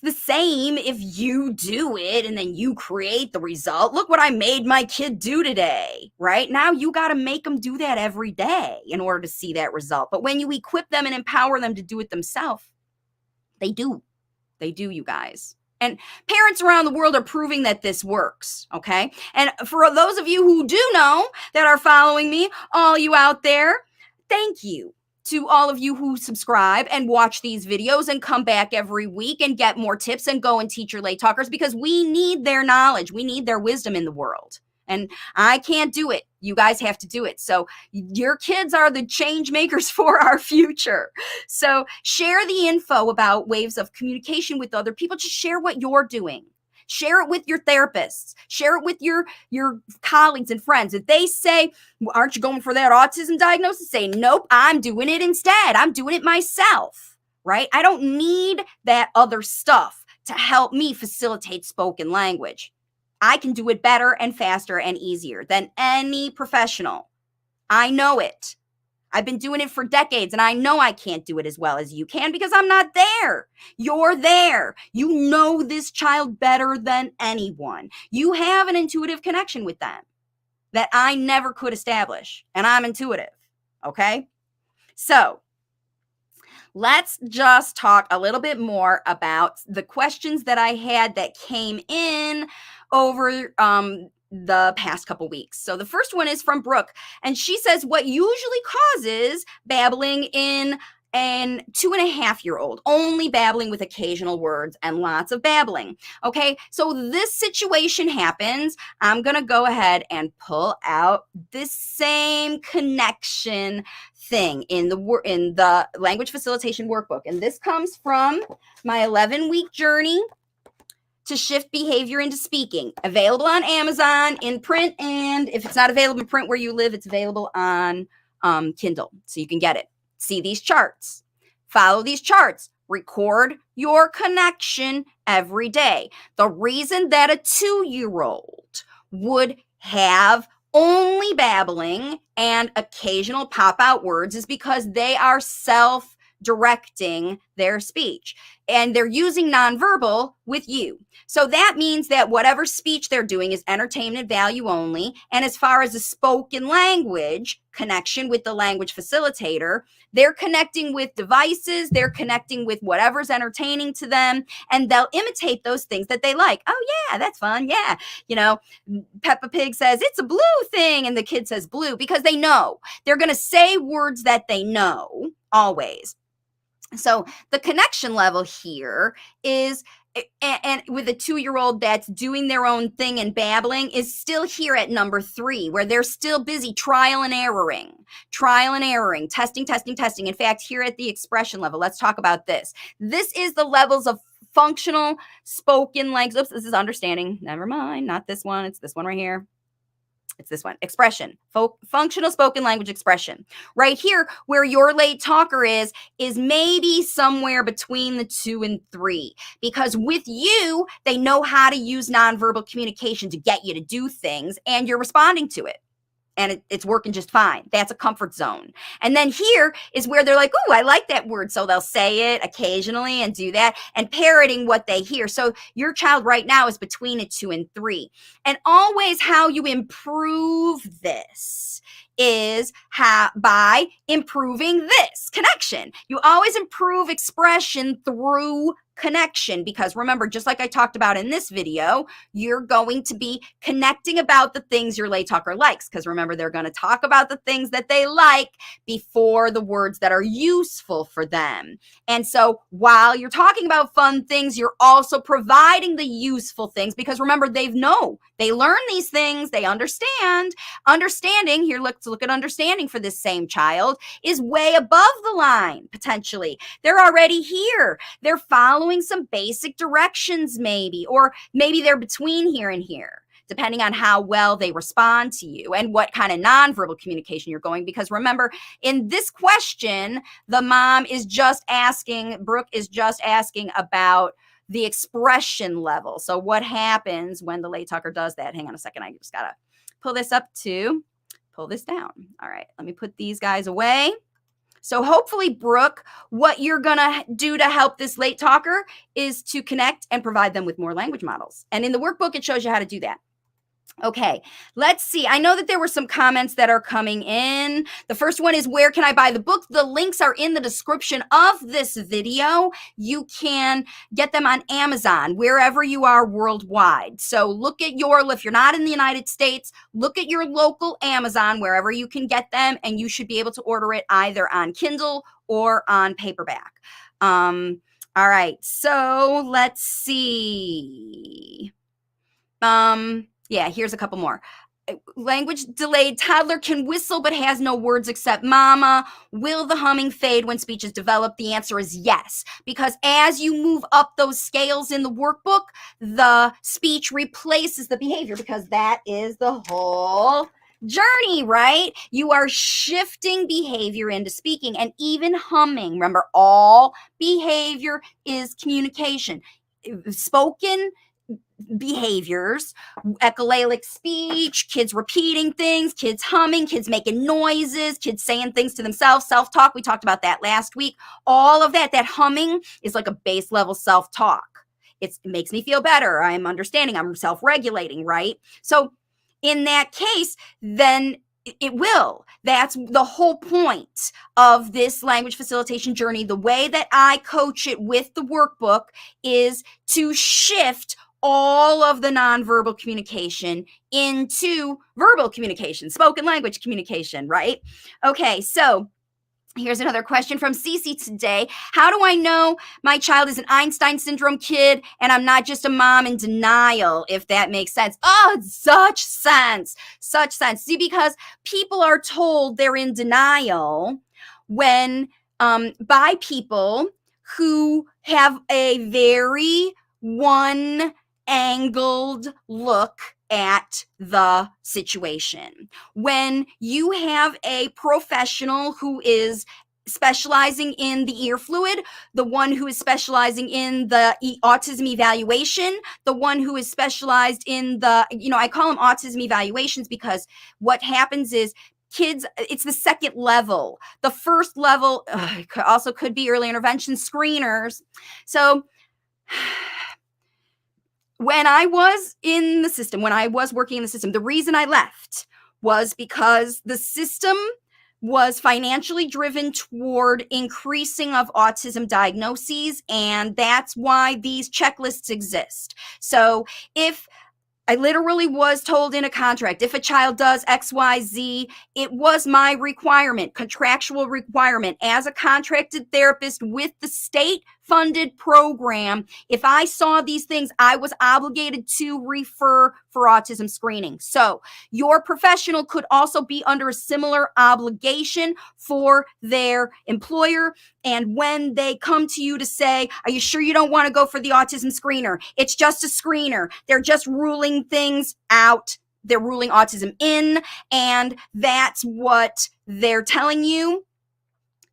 [SPEAKER 1] the same if you do it and then you create the result. Look what I made my kid do today, right? Now you got to make them do that every day in order to see that result. But when you equip them and empower them to do it themselves, they do. They do, you guys. And parents around the world are proving that this works, okay? And for those of you who do know that are following me, all you out there, thank you to all of you who subscribe and watch these videos and come back every week and get more tips and go and teach your late talkers because we need their knowledge. We need their wisdom in the world. And I can't do it. You guys have to do it. So your kids are the change makers for our future. So share the info about waves of communication with other people. Just share what you're doing. Share it with your therapists. Share it with your colleagues and friends. If they say, aren't you going for that autism diagnosis? Say, nope, I'm doing it instead. I'm doing it myself, right? I don't need that other stuff to help me facilitate spoken language. I can do it better and faster and easier than any professional. I know it. I've been doing it for decades, and I know I can't do it as well as you can because I'm not there. You're there. You know this child better than anyone. You have an intuitive connection with them. that I never could establish, and I'm intuitive. Okay? So, let's just talk a little bit more about the questions that I had that came in over the past couple weeks. So the first one is from Brooke, and she says, what usually causes babbling in an 2.5-year-old, only babbling with occasional words and lots of babbling? Okay, so this situation happens. I'm going to go ahead and pull out this same connection thing in the language facilitation workbook, and this comes from my 11-week journey to shift behavior into speaking, available on Amazon in print, and if it's not available in print where you live, it's available on Kindle, so you can get it. See these charts, follow these charts, record your connection every day. The reason that a 2-year-old would have only babbling and occasional pop out words is because they are self-directing their speech and they're using nonverbal with you. So that means that whatever speech they're doing is entertainment value only. And as far as the spoken language connection with the language facilitator, they're connecting with devices, they're connecting with whatever's entertaining to them, and they'll imitate those things that they like. Oh yeah, that's fun. Yeah. You know, Peppa Pig says, it's a blue thing, and the kid says blue because they know. They're going to say words that they know always. So the connection level here is, and with a 2-year-old that's doing their own thing and babbling, is still here at number 3, where they're still busy trial and erroring, testing. In fact, here at the expression level, let's talk about this. This is the levels of functional spoken language. Oops, this is understanding. Never mind, not this one. It's this one right here. It's this one, expression, functional spoken language expression. Right here, where your late talker is maybe somewhere between the 2 and 3. Because with you, they know how to use nonverbal communication to get you to do things, and you're responding to it. And it's working just fine. That's a comfort zone. And then here is where they're like, oh, I like that word. So they'll say it occasionally and do that and parroting what they hear. So your child right now is between a 2 and 3. And always how you improve this is by improving this connection. You always improve expression through connection, because remember, just like I talked about in this video, you're going to be connecting about the things your late talker likes, because remember, they're going to talk about the things that they like before the words that are useful for them. And so while you're talking about fun things, you're also providing the useful things, because remember, they learn these things, they understand. Understanding, here, let's look at understanding for this same child, is way above the line, potentially. They're already here. They're following some basic directions maybe, or maybe they're between here and here, depending on how well they respond to you and what kind of nonverbal communication you're going. Because remember, in this question, the mom is just asking, Brooke is just asking about the expression level. So what happens when the late talker does that? Hang on a second. I just got to pull this up to pull this down. All right, let me put these guys away. So hopefully, Brooke, what you're going to do to help this late talker is to connect and provide them with more language models. And in the workbook, it shows you how to do that. Okay, let's see. I know that there were some comments that are coming in. The first one is, where can I buy the book? The links are in the description of this video. You can get them on Amazon, wherever you are worldwide. So look at if you're not in the United States, look at your local Amazon, wherever you can get them, and you should be able to order it either on Kindle or on paperback. All right, so let's see. Yeah, here's a couple more. Language delayed toddler can whistle but has no words except mama. Will the humming fade when speech is developed? The answer is yes, because as you move up those scales in the workbook, the speech replaces the behavior, because that is the whole journey, right? You are shifting behavior into speaking, and even humming. Remember, all behavior is communication. Spoken behaviors, echolalic speech, kids repeating things, kids humming, kids making noises, kids saying things to themselves, self-talk. We talked about that last week. All of that humming is like a base level self-talk. It makes me feel better. I'm understanding. I'm self-regulating, right? So in that case, then it will. That's the whole point of this language facilitation journey. The way that I coach it with the workbook is to shift all of the nonverbal communication into verbal communication, spoken language communication, right? Okay, so here's another question from Cece today. How do I know my child is an Einstein syndrome kid and I'm not just a mom in denial, if that makes sense? Oh, such sense. Such sense. See, because people are told they're in denial when by people who have a very one-angled look at the situation. When you have a professional who is specializing in the ear fluid, the one who is specializing in the autism evaluation, the one who is specialized in the, I call them autism evaluations because what happens is kids, it's the second level. The first level also could be early intervention screeners. So when I was in the system, when I was working in the system, the reason I left was because the system was financially driven toward increasing of autism diagnoses, and that's why these checklists exist. So if I literally was told in a contract, if a child does X, Y, Z, it was my requirement, contractual requirement as a contracted therapist with the state-funded program. If I saw these things, I was obligated to refer for autism screening. So your professional could also be under a similar obligation for their employer. And when they come to you to say, are you sure you don't want to go for the autism screener? It's just a screener. They're just ruling things out. They're ruling autism in, and that's what they're telling you.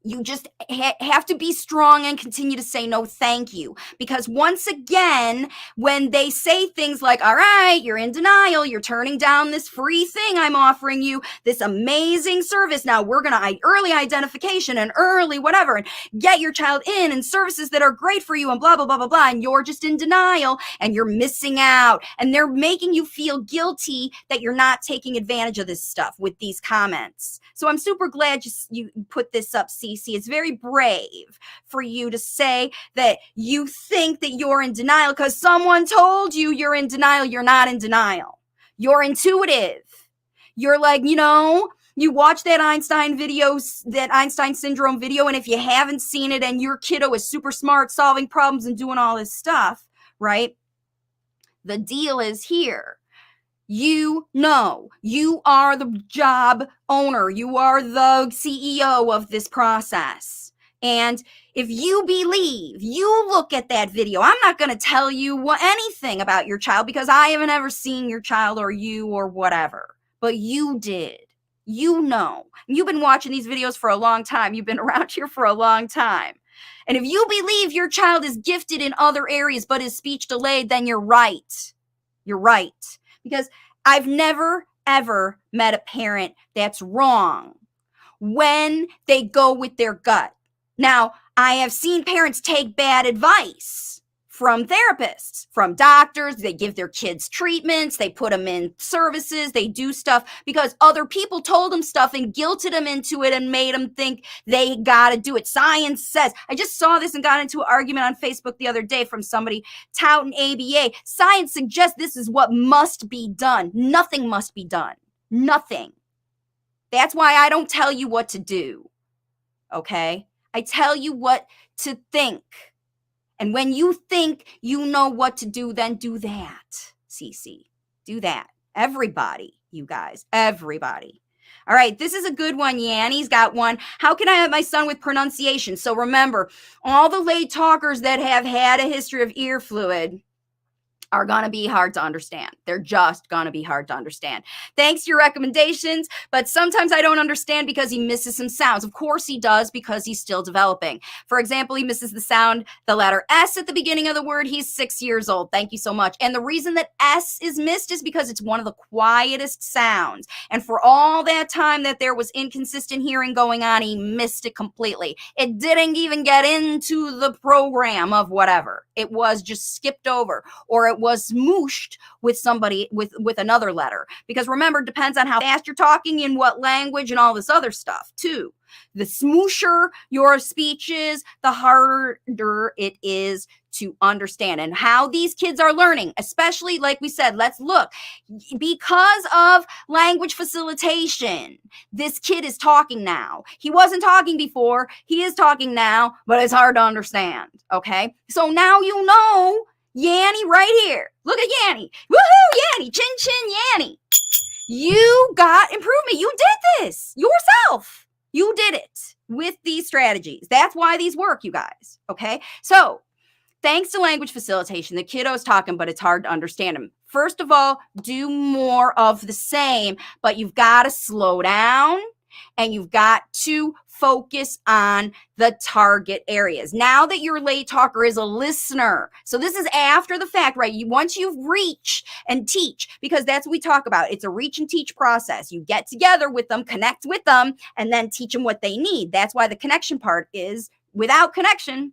[SPEAKER 1] You just have to be strong and continue to say no, thank you. Because once again, when they say things like, all right, you're in denial, you're turning down this free thing I'm offering you, this amazing service. Now we're going to early identification and early whatever, and get your child in and services that are great for you and blah, blah, blah, blah, blah. And you're just in denial and you're missing out. And they're making you feel guilty that you're not taking advantage of this stuff with these comments. So I'm super glad you put this up, Cece. It's very brave for you to say that you think that you're in denial because someone told you you're in denial. You're not in denial. You're intuitive. You're like, you watch that Einstein syndrome video, and if you haven't seen it and your kiddo is super smart, solving problems and doing all this stuff, right? The deal is here. You are the job owner. You are the CEO of this process. And if you believe, you look at that video, I'm not going to tell you anything about your child because I haven't ever seen your child or you or whatever, but you did. You've been watching these videos for a long time. You've been around here for a long time. And if you believe your child is gifted in other areas but is speech delayed, then you're right. You're right. Because I've never, ever met a parent that's wrong when they go with their gut. Now, I have seen parents take bad advice from therapists, from doctors. They give their kids treatments. They put them in services. They do stuff because other people told them stuff and guilted them into it and made them think they got to do it. Science says. I just saw this and got into an argument on Facebook the other day from somebody touting ABA. Science suggests this is what must be done. Nothing must be done. Nothing. That's why I don't tell you what to do. Okay? I tell you what to think. And when you think you know what to do, then do that, Cece. Do that. Everybody, you guys. Everybody. All right, this is a good one. Yanni's got one. How can I help my son with pronunciation? So remember, all the late talkers that have had a history of ear fluid are going to be hard to understand. They're just going to be hard to understand. Thanks to your recommendations, but sometimes I don't understand because he misses some sounds. Of course he does because he's still developing. For example, he misses the letter S at the beginning of the word. He's 6 years old. Thank you so much. And the reason that S is missed is because it's one of the quietest sounds. And for all that time that there was inconsistent hearing going on, he missed it completely. It didn't even get into the program of whatever. It was just skipped over, or it it was smooshed with somebody with another letter. Because remember, it depends on how fast you're talking, in what language, and all this other stuff too. The smoosher your speech is, the harder it is to understand. And how these kids are learning, especially, like we said, let's look, because of language facilitation, this kid is talking now. He wasn't talking before, he is talking now, but it's hard to understand. Okay, so now you know Yanni right here. Look at Yanni. Woohoo, Yanni, chin chin Yanni. You got improvement. You did this yourself. You did it with these strategies. That's why these work, you guys. Okay, so thanks to language facilitation, the kiddo's talking, but it's hard to understand him. First of all, do more of the same, but you've got to slow down and you've got to focus on the target areas. Now that your late talker is a listener, so this is after the fact, right? Once you've reached and teach, because that's what we talk about. It's a reach and teach process. You get together with them, connect with them, and then teach them what they need. That's why the connection part is, without connection,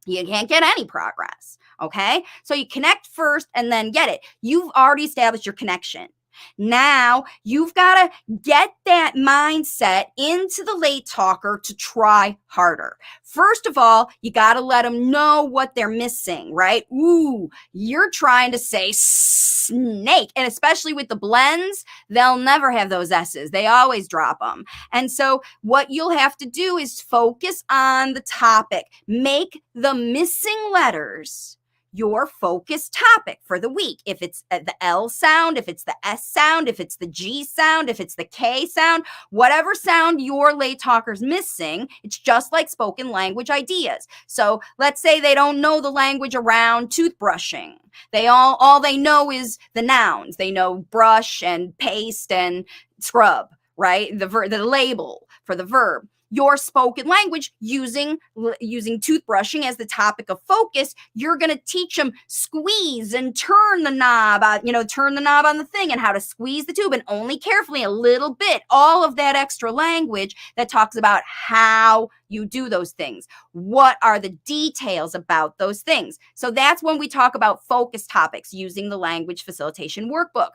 [SPEAKER 1] you can't get any progress. Okay, so you connect first and then get it. You've already established your connection. Now you've got to get that mindset into the late talker to try harder. First of all, you got to let them know what they're missing, right? Ooh, you're trying to say snake. And especially with the blends, they'll never have those S's. They always drop them. And so what you'll have to do is focus on the topic. Make the missing letters your focus topic for the week. If it's the L sound, if it's the S sound, if it's the G sound, if it's the K sound, whatever sound your late talker's missing, it's just like spoken language ideas. So let's say they don't know the language around toothbrushing. All they know is the nouns. They know brush and paste and scrub, right? The label for the verb. Your spoken language using toothbrushing as the topic of focus, you're going to teach them squeeze and turn the knob, turn the knob on the thing and how to squeeze the tube, and only carefully a little bit, all of that extra language that talks about how you do those things. What are the details about those things? So that's when we talk about focus topics using the language facilitation workbook.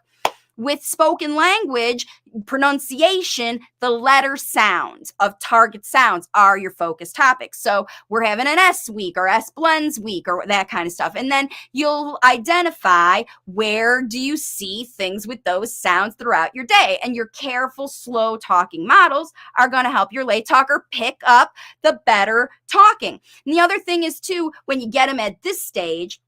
[SPEAKER 1] With spoken language, pronunciation, the letter sounds of target sounds are your focus topics. So we're having an S week or S blends week or that kind of stuff. And then you'll identify where do you see things with those sounds throughout your day. And your careful, slow talking models are going to help your late talker pick up the better talking. And the other thing is too, when you get them at this stage,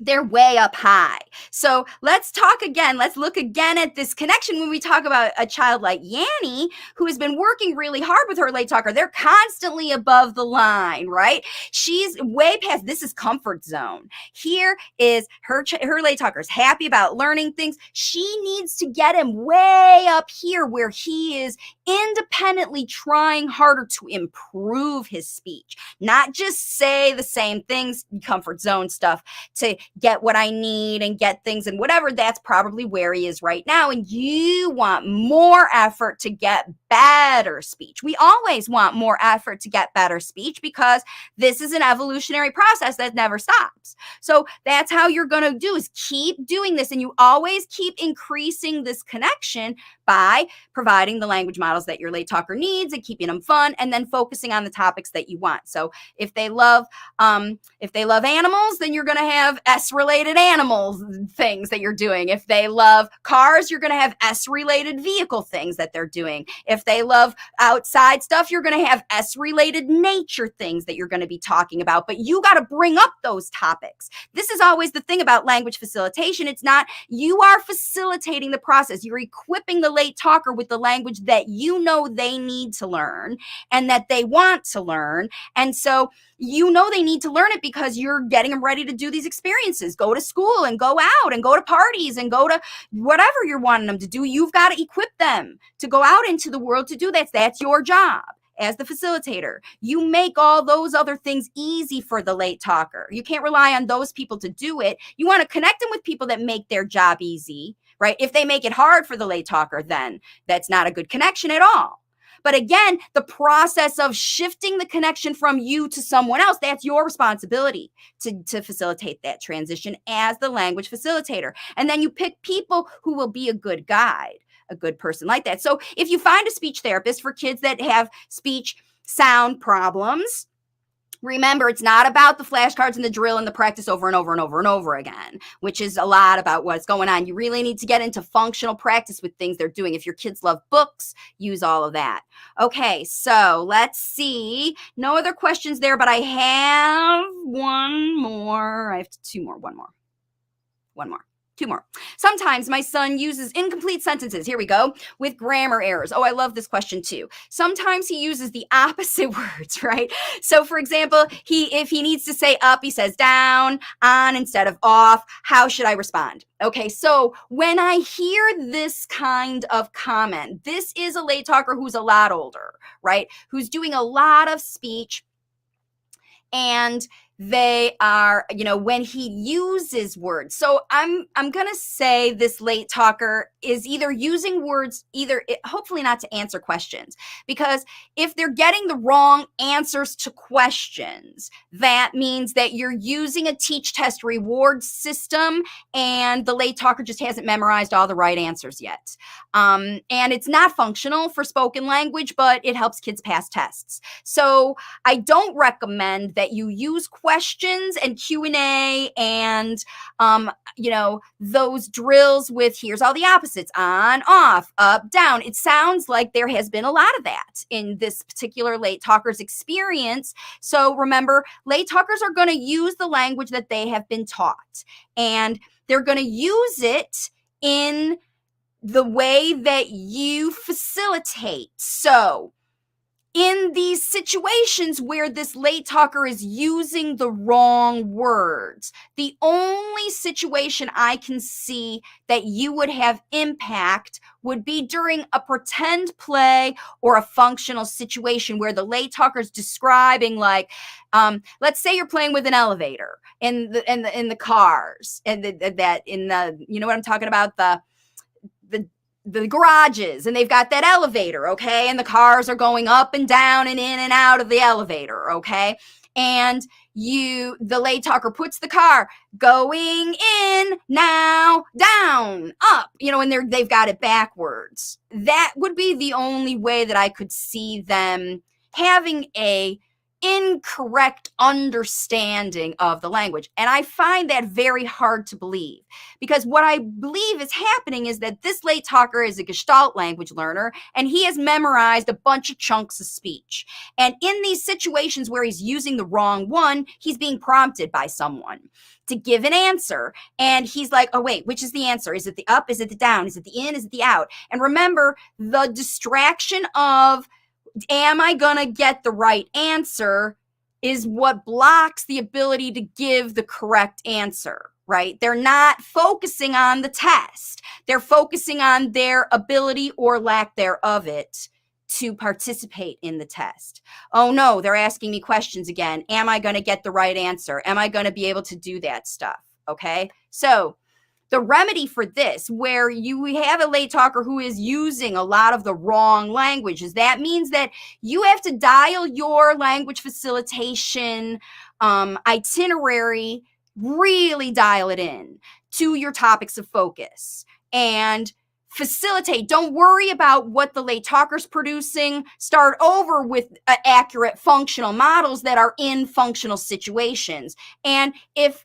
[SPEAKER 1] they're way up high. So let's talk again. Let's look again at this connection when we talk about a child like Yanni, who has been working really hard with her late talker. They're constantly above the line, right? She's way past, this is comfort zone. Here is her late talker's happy about learning things. She needs to get him way up here where he is independently trying harder to improve his speech, not just say the same things, comfort zone stuff, to get what I need and get things and whatever. That's probably where he is right now. And you want more effort to get better speech. We always want more effort to get better speech because this is an evolutionary process that never stops. So that's how you're going to do, is keep doing this. And you always keep increasing this connection by providing the language models that your late talker needs and keeping them fun, and then focusing on the topics that you want. So if they love animals, then you're going to have S-related animals things that you're doing. If they love cars, you're going to have S-related vehicle things that they're doing. If they love outside stuff, you're going to have S-related nature things that you're going to be talking about. But you got to bring up those topics. This is always the thing about language facilitation. It's not, you are facilitating the process. You're equipping the late talker with the language that you know they need to learn and that they want to learn. And so you know they need to learn it because you're getting them ready to do these experiences, go to school and go out and go to parties and go to whatever you're wanting them to do. You've got to equip them to go out into the world to do that. That's your job as the facilitator. You make all those other things easy for the late talker. You can't rely on those people to do it. You want to connect them with people that make their job easy, right? If they make it hard for the late talker, then that's not a good connection at all. But again, the process of shifting the connection from you to someone else, that's your responsibility to facilitate that transition as the language facilitator. And then you pick people who will be a good guide, a good person like that. So if you find a speech therapist for kids that have speech sound problems, remember, it's not about the flashcards and the drill and the practice over and over and over and over again, which is a lot about what's going on. You really need to get into functional practice with things they're doing. If your kids love books, use all of that. Okay, so let's see. No other questions there, but I have one more. I have two more. One more. Two more. Sometimes my son uses incomplete sentences. Here we go. With grammar errors. Oh, I love this question too. Sometimes he uses the opposite words, right? So for example, if he needs to say up, he says down, on instead of off. How should I respond? Okay, so when I hear this kind of comment, this is a late talker who's a lot older, right? Who's doing a lot of speech, and they are, when he uses words. So I'm going to say this late talker is either using words, hopefully not to answer questions, because if they're getting the wrong answers to questions, that means that you're using a teach, test, reward system, and the late talker just hasn't memorized all the right answers yet. And it's not functional for spoken language, but it helps kids pass tests. So I don't recommend that you use questions and Q&A and, those drills with here's all the opposites, on, off, up, down. It sounds like there has been a lot of that in this particular late talker's experience. So remember, late talkers are going to use the language that they have been taught, and they're going to use it in the way that you facilitate. So in these situations where this late talker is using the wrong words, the only situation I can see that you would have impact would be during a pretend play or a functional situation where the late talker is describing, like, let's say you're playing with an elevator in the cars, and you know what I'm talking about, the garages, and they've got that elevator, okay? And the cars are going up and down and in and out of the elevator, okay? And the late talker puts the car going in, now, down, up, and they've got it backwards. That would be the only way that I could see them having a incorrect understanding of the language. And I find that very hard to believe, because what I believe is happening is that this late talker is a Gestalt language learner, and he has memorized a bunch of chunks of speech. And in these situations where he's using the wrong one, he's being prompted by someone to give an answer. And he's like, oh, wait, which is the answer? Is it the up? Is it the down? Is it the in? Is it the out? And remember, the distraction of am I going to get the right answer is what blocks the ability to give the correct answer, right? They're not focusing on the test. They're focusing on their ability or lack thereof it to participate in the test. Oh no, they're asking me questions again. Am I going to get the right answer? Am I going to be able to do that stuff? Okay. So the remedy for this, where you have a late talker who is using a lot of the wrong languages, that means that you have to dial your language facilitation itinerary, really dial it in to your topics of focus and facilitate. Don't worry about what the late talker's producing. Start over with accurate functional models that are in functional situations. And if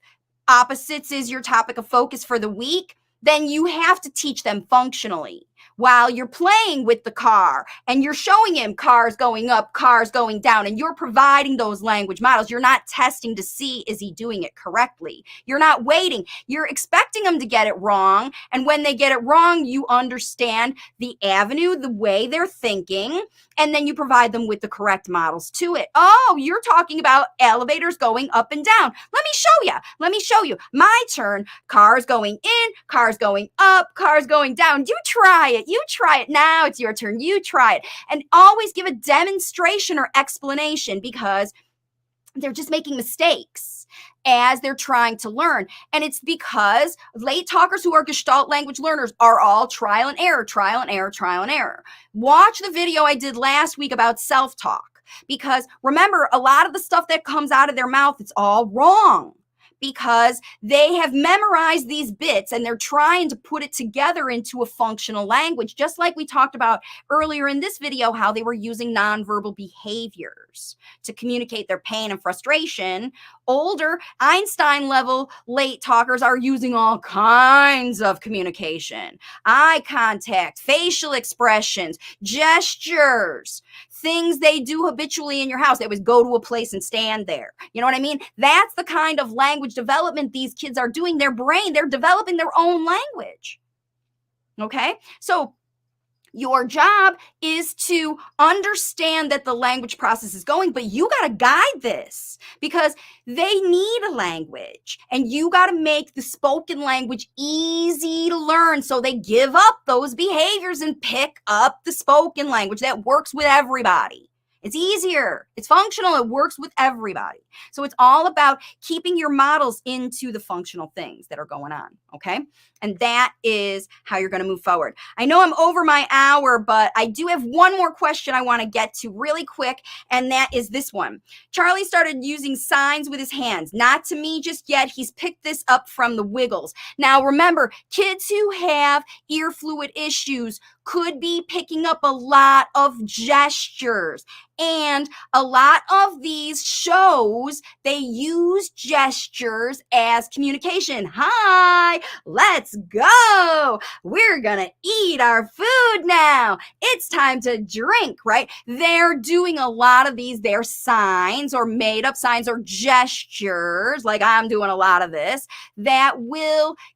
[SPEAKER 1] opposites is your topic of focus for the week, then you have to teach them functionally while you're playing with the car and you're showing him cars going up, cars going down, and you're providing those language models. You're not testing to see, is he doing it correctly? You're not waiting. You're expecting them to get it wrong. And when they get it wrong, you understand the avenue, the way they're thinking, and then you provide them with the correct models to it. Oh, you're talking about elevators going up and down. Let me show you. My turn. Cars going in, cars going up, cars going down. You try it. Now it's your turn. You try it. And always give a demonstration or explanation, because they're just making mistakes. as they're trying to learn. And it's because late talkers who are Gestalt language learners are all trial and error, trial and error, trial and error. Watch the video I did last week about self-talk, because remember, a lot of the stuff that comes out of their mouth, it's all wrong, because they have memorized these bits and they're trying to put it together into a functional language, just like we talked about earlier in this video, how they were using nonverbal behaviors to communicate their pain and frustration. Older Einstein level late talkers are using all kinds of communication: eye contact, facial expressions, gestures, things they do habitually in your house. They always go to a place and stand there. You know what I mean? That's the kind of language development these kids are doing. Their brain, they're developing their own language. Okay? So your job is to understand that the language process is going, but you got to guide this, because they need a language, and you got to make the spoken language easy to learn, so they give up those behaviors and pick up the spoken language that works with everybody. It's easier, it's functional, it works with everybody. So it's all about keeping your models into the functional things that are going on, okay? And that is how you're going to move forward. I know I'm over my hour, but I do have one more question I want to get to really quick, and that is this one. Charlie started using signs with his hands. Not to me just yet. He's picked this up from the Wiggles. Now, remember, kids who have ear fluid issues could be picking up a lot of gestures. And a lot of these shows, they use gestures as communication. Hi, let's go. We're gonna eat our food now. It's time to drink, right? They're doing a lot of these. They're signs or made up signs or gestures, like I'm doing a lot of this, that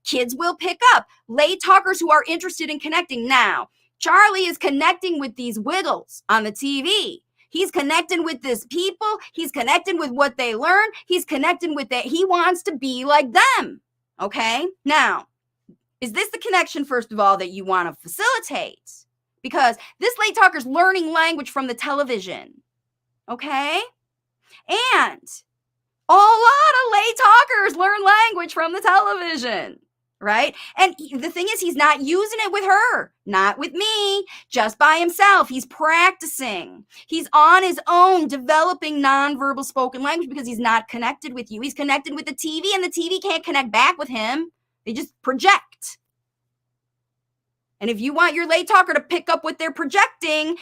[SPEAKER 1] kids will pick up. Late talkers who are interested in connecting. Now, Charlie is connecting with these Wiggles on the TV. He's connecting with these people. He's connecting with what they learn. He's connecting with that. He wants to be like them. Okay? Now, is this the connection, first of all, that you want to facilitate? Because this late talker's learning language from the television. Okay? And a lot of late talkers learn language from the television. Right? And the thing is, he's not using it with her, not with me, just by himself. He's practicing. He's on his own developing nonverbal spoken language because he's not connected with you. He's connected with the TV, and the TV can't connect back with him. They just project. And if you want your late talker to pick up what they're projecting,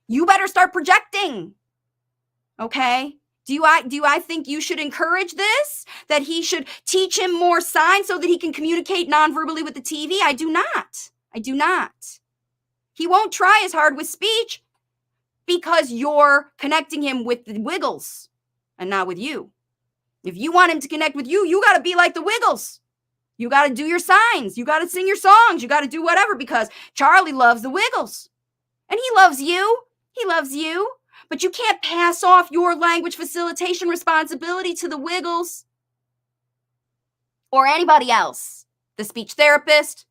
[SPEAKER 1] you better start projecting. Okay? Do I think you should encourage this? That he should teach him more signs so that he can communicate non-verbally with the TV? I do not. I do not. He won't try as hard with speech because you're connecting him with the Wiggles and not with you. If you want him to connect with you, you got to be like the Wiggles. You got to do your signs. You got to sing your songs. You got to do whatever, because Charlie loves the Wiggles. And he loves you. He loves you. But you can't pass off your language facilitation responsibility to the Wiggles or anybody else. The speech therapist,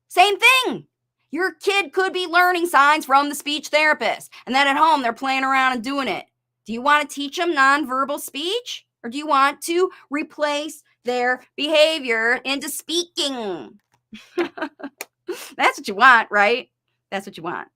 [SPEAKER 1] same thing. Your kid could be learning signs from the speech therapist, and then at home they're playing around and doing it. Do you want to teach them nonverbal speech, or do you want to replace their behavior into speaking? That's what you want, right? That's what you want.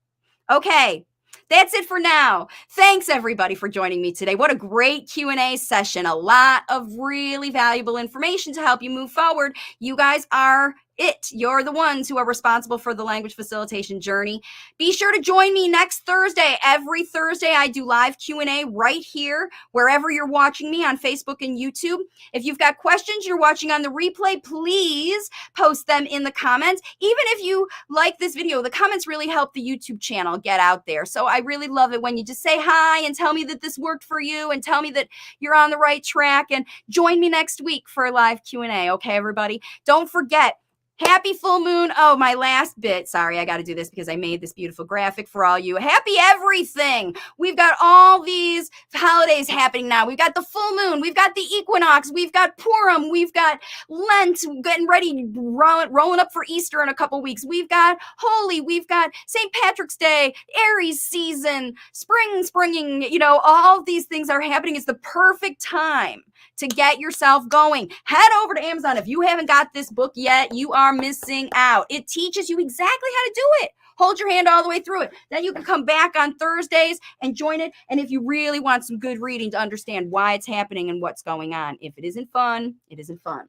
[SPEAKER 1] Okay. That's it for now. Thanks, everybody, for joining me today. What a great Q&A session. A lot of really valuable information to help you move forward. You guys are it. You're the ones who are responsible for the language facilitation journey. Be sure to join me next Thursday. Every Thursday, I do live Q&A right here, wherever you're watching me on Facebook and YouTube. If you've got questions you're watching on the replay, please post them in the comments. Even if you like this video, the comments really help the YouTube channel get out there. So I really love it when you just say hi and tell me that this worked for you and tell me that you're on the right track, and join me next week for a live Q&A. Okay, everybody? Don't forget, Happy full moon. Oh, my last bit. Sorry, I got to do this because I made this beautiful graphic for all you. Happy everything. We've got all these holidays happening now. We've got the full moon. We've got the equinox. We've got Purim. We've got Lent getting ready, rolling up for Easter in a couple weeks. We've got Holy. We've got St. Patrick's Day, Aries season, springing. All of these things are happening. It's the perfect time to get yourself going. Head over to Amazon. If you haven't got this book yet, you are missing out. It teaches you exactly how to do it. Hold your hand all the way through it. Then you can come back on Thursdays and join it. And if you really want some good reading to understand why it's happening and what's going on, if it isn't fun, it isn't fun.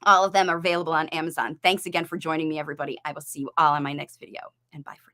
[SPEAKER 1] All of them are available on Amazon. Thanks again for joining me, everybody. I will see you all on my next video. And bye for now.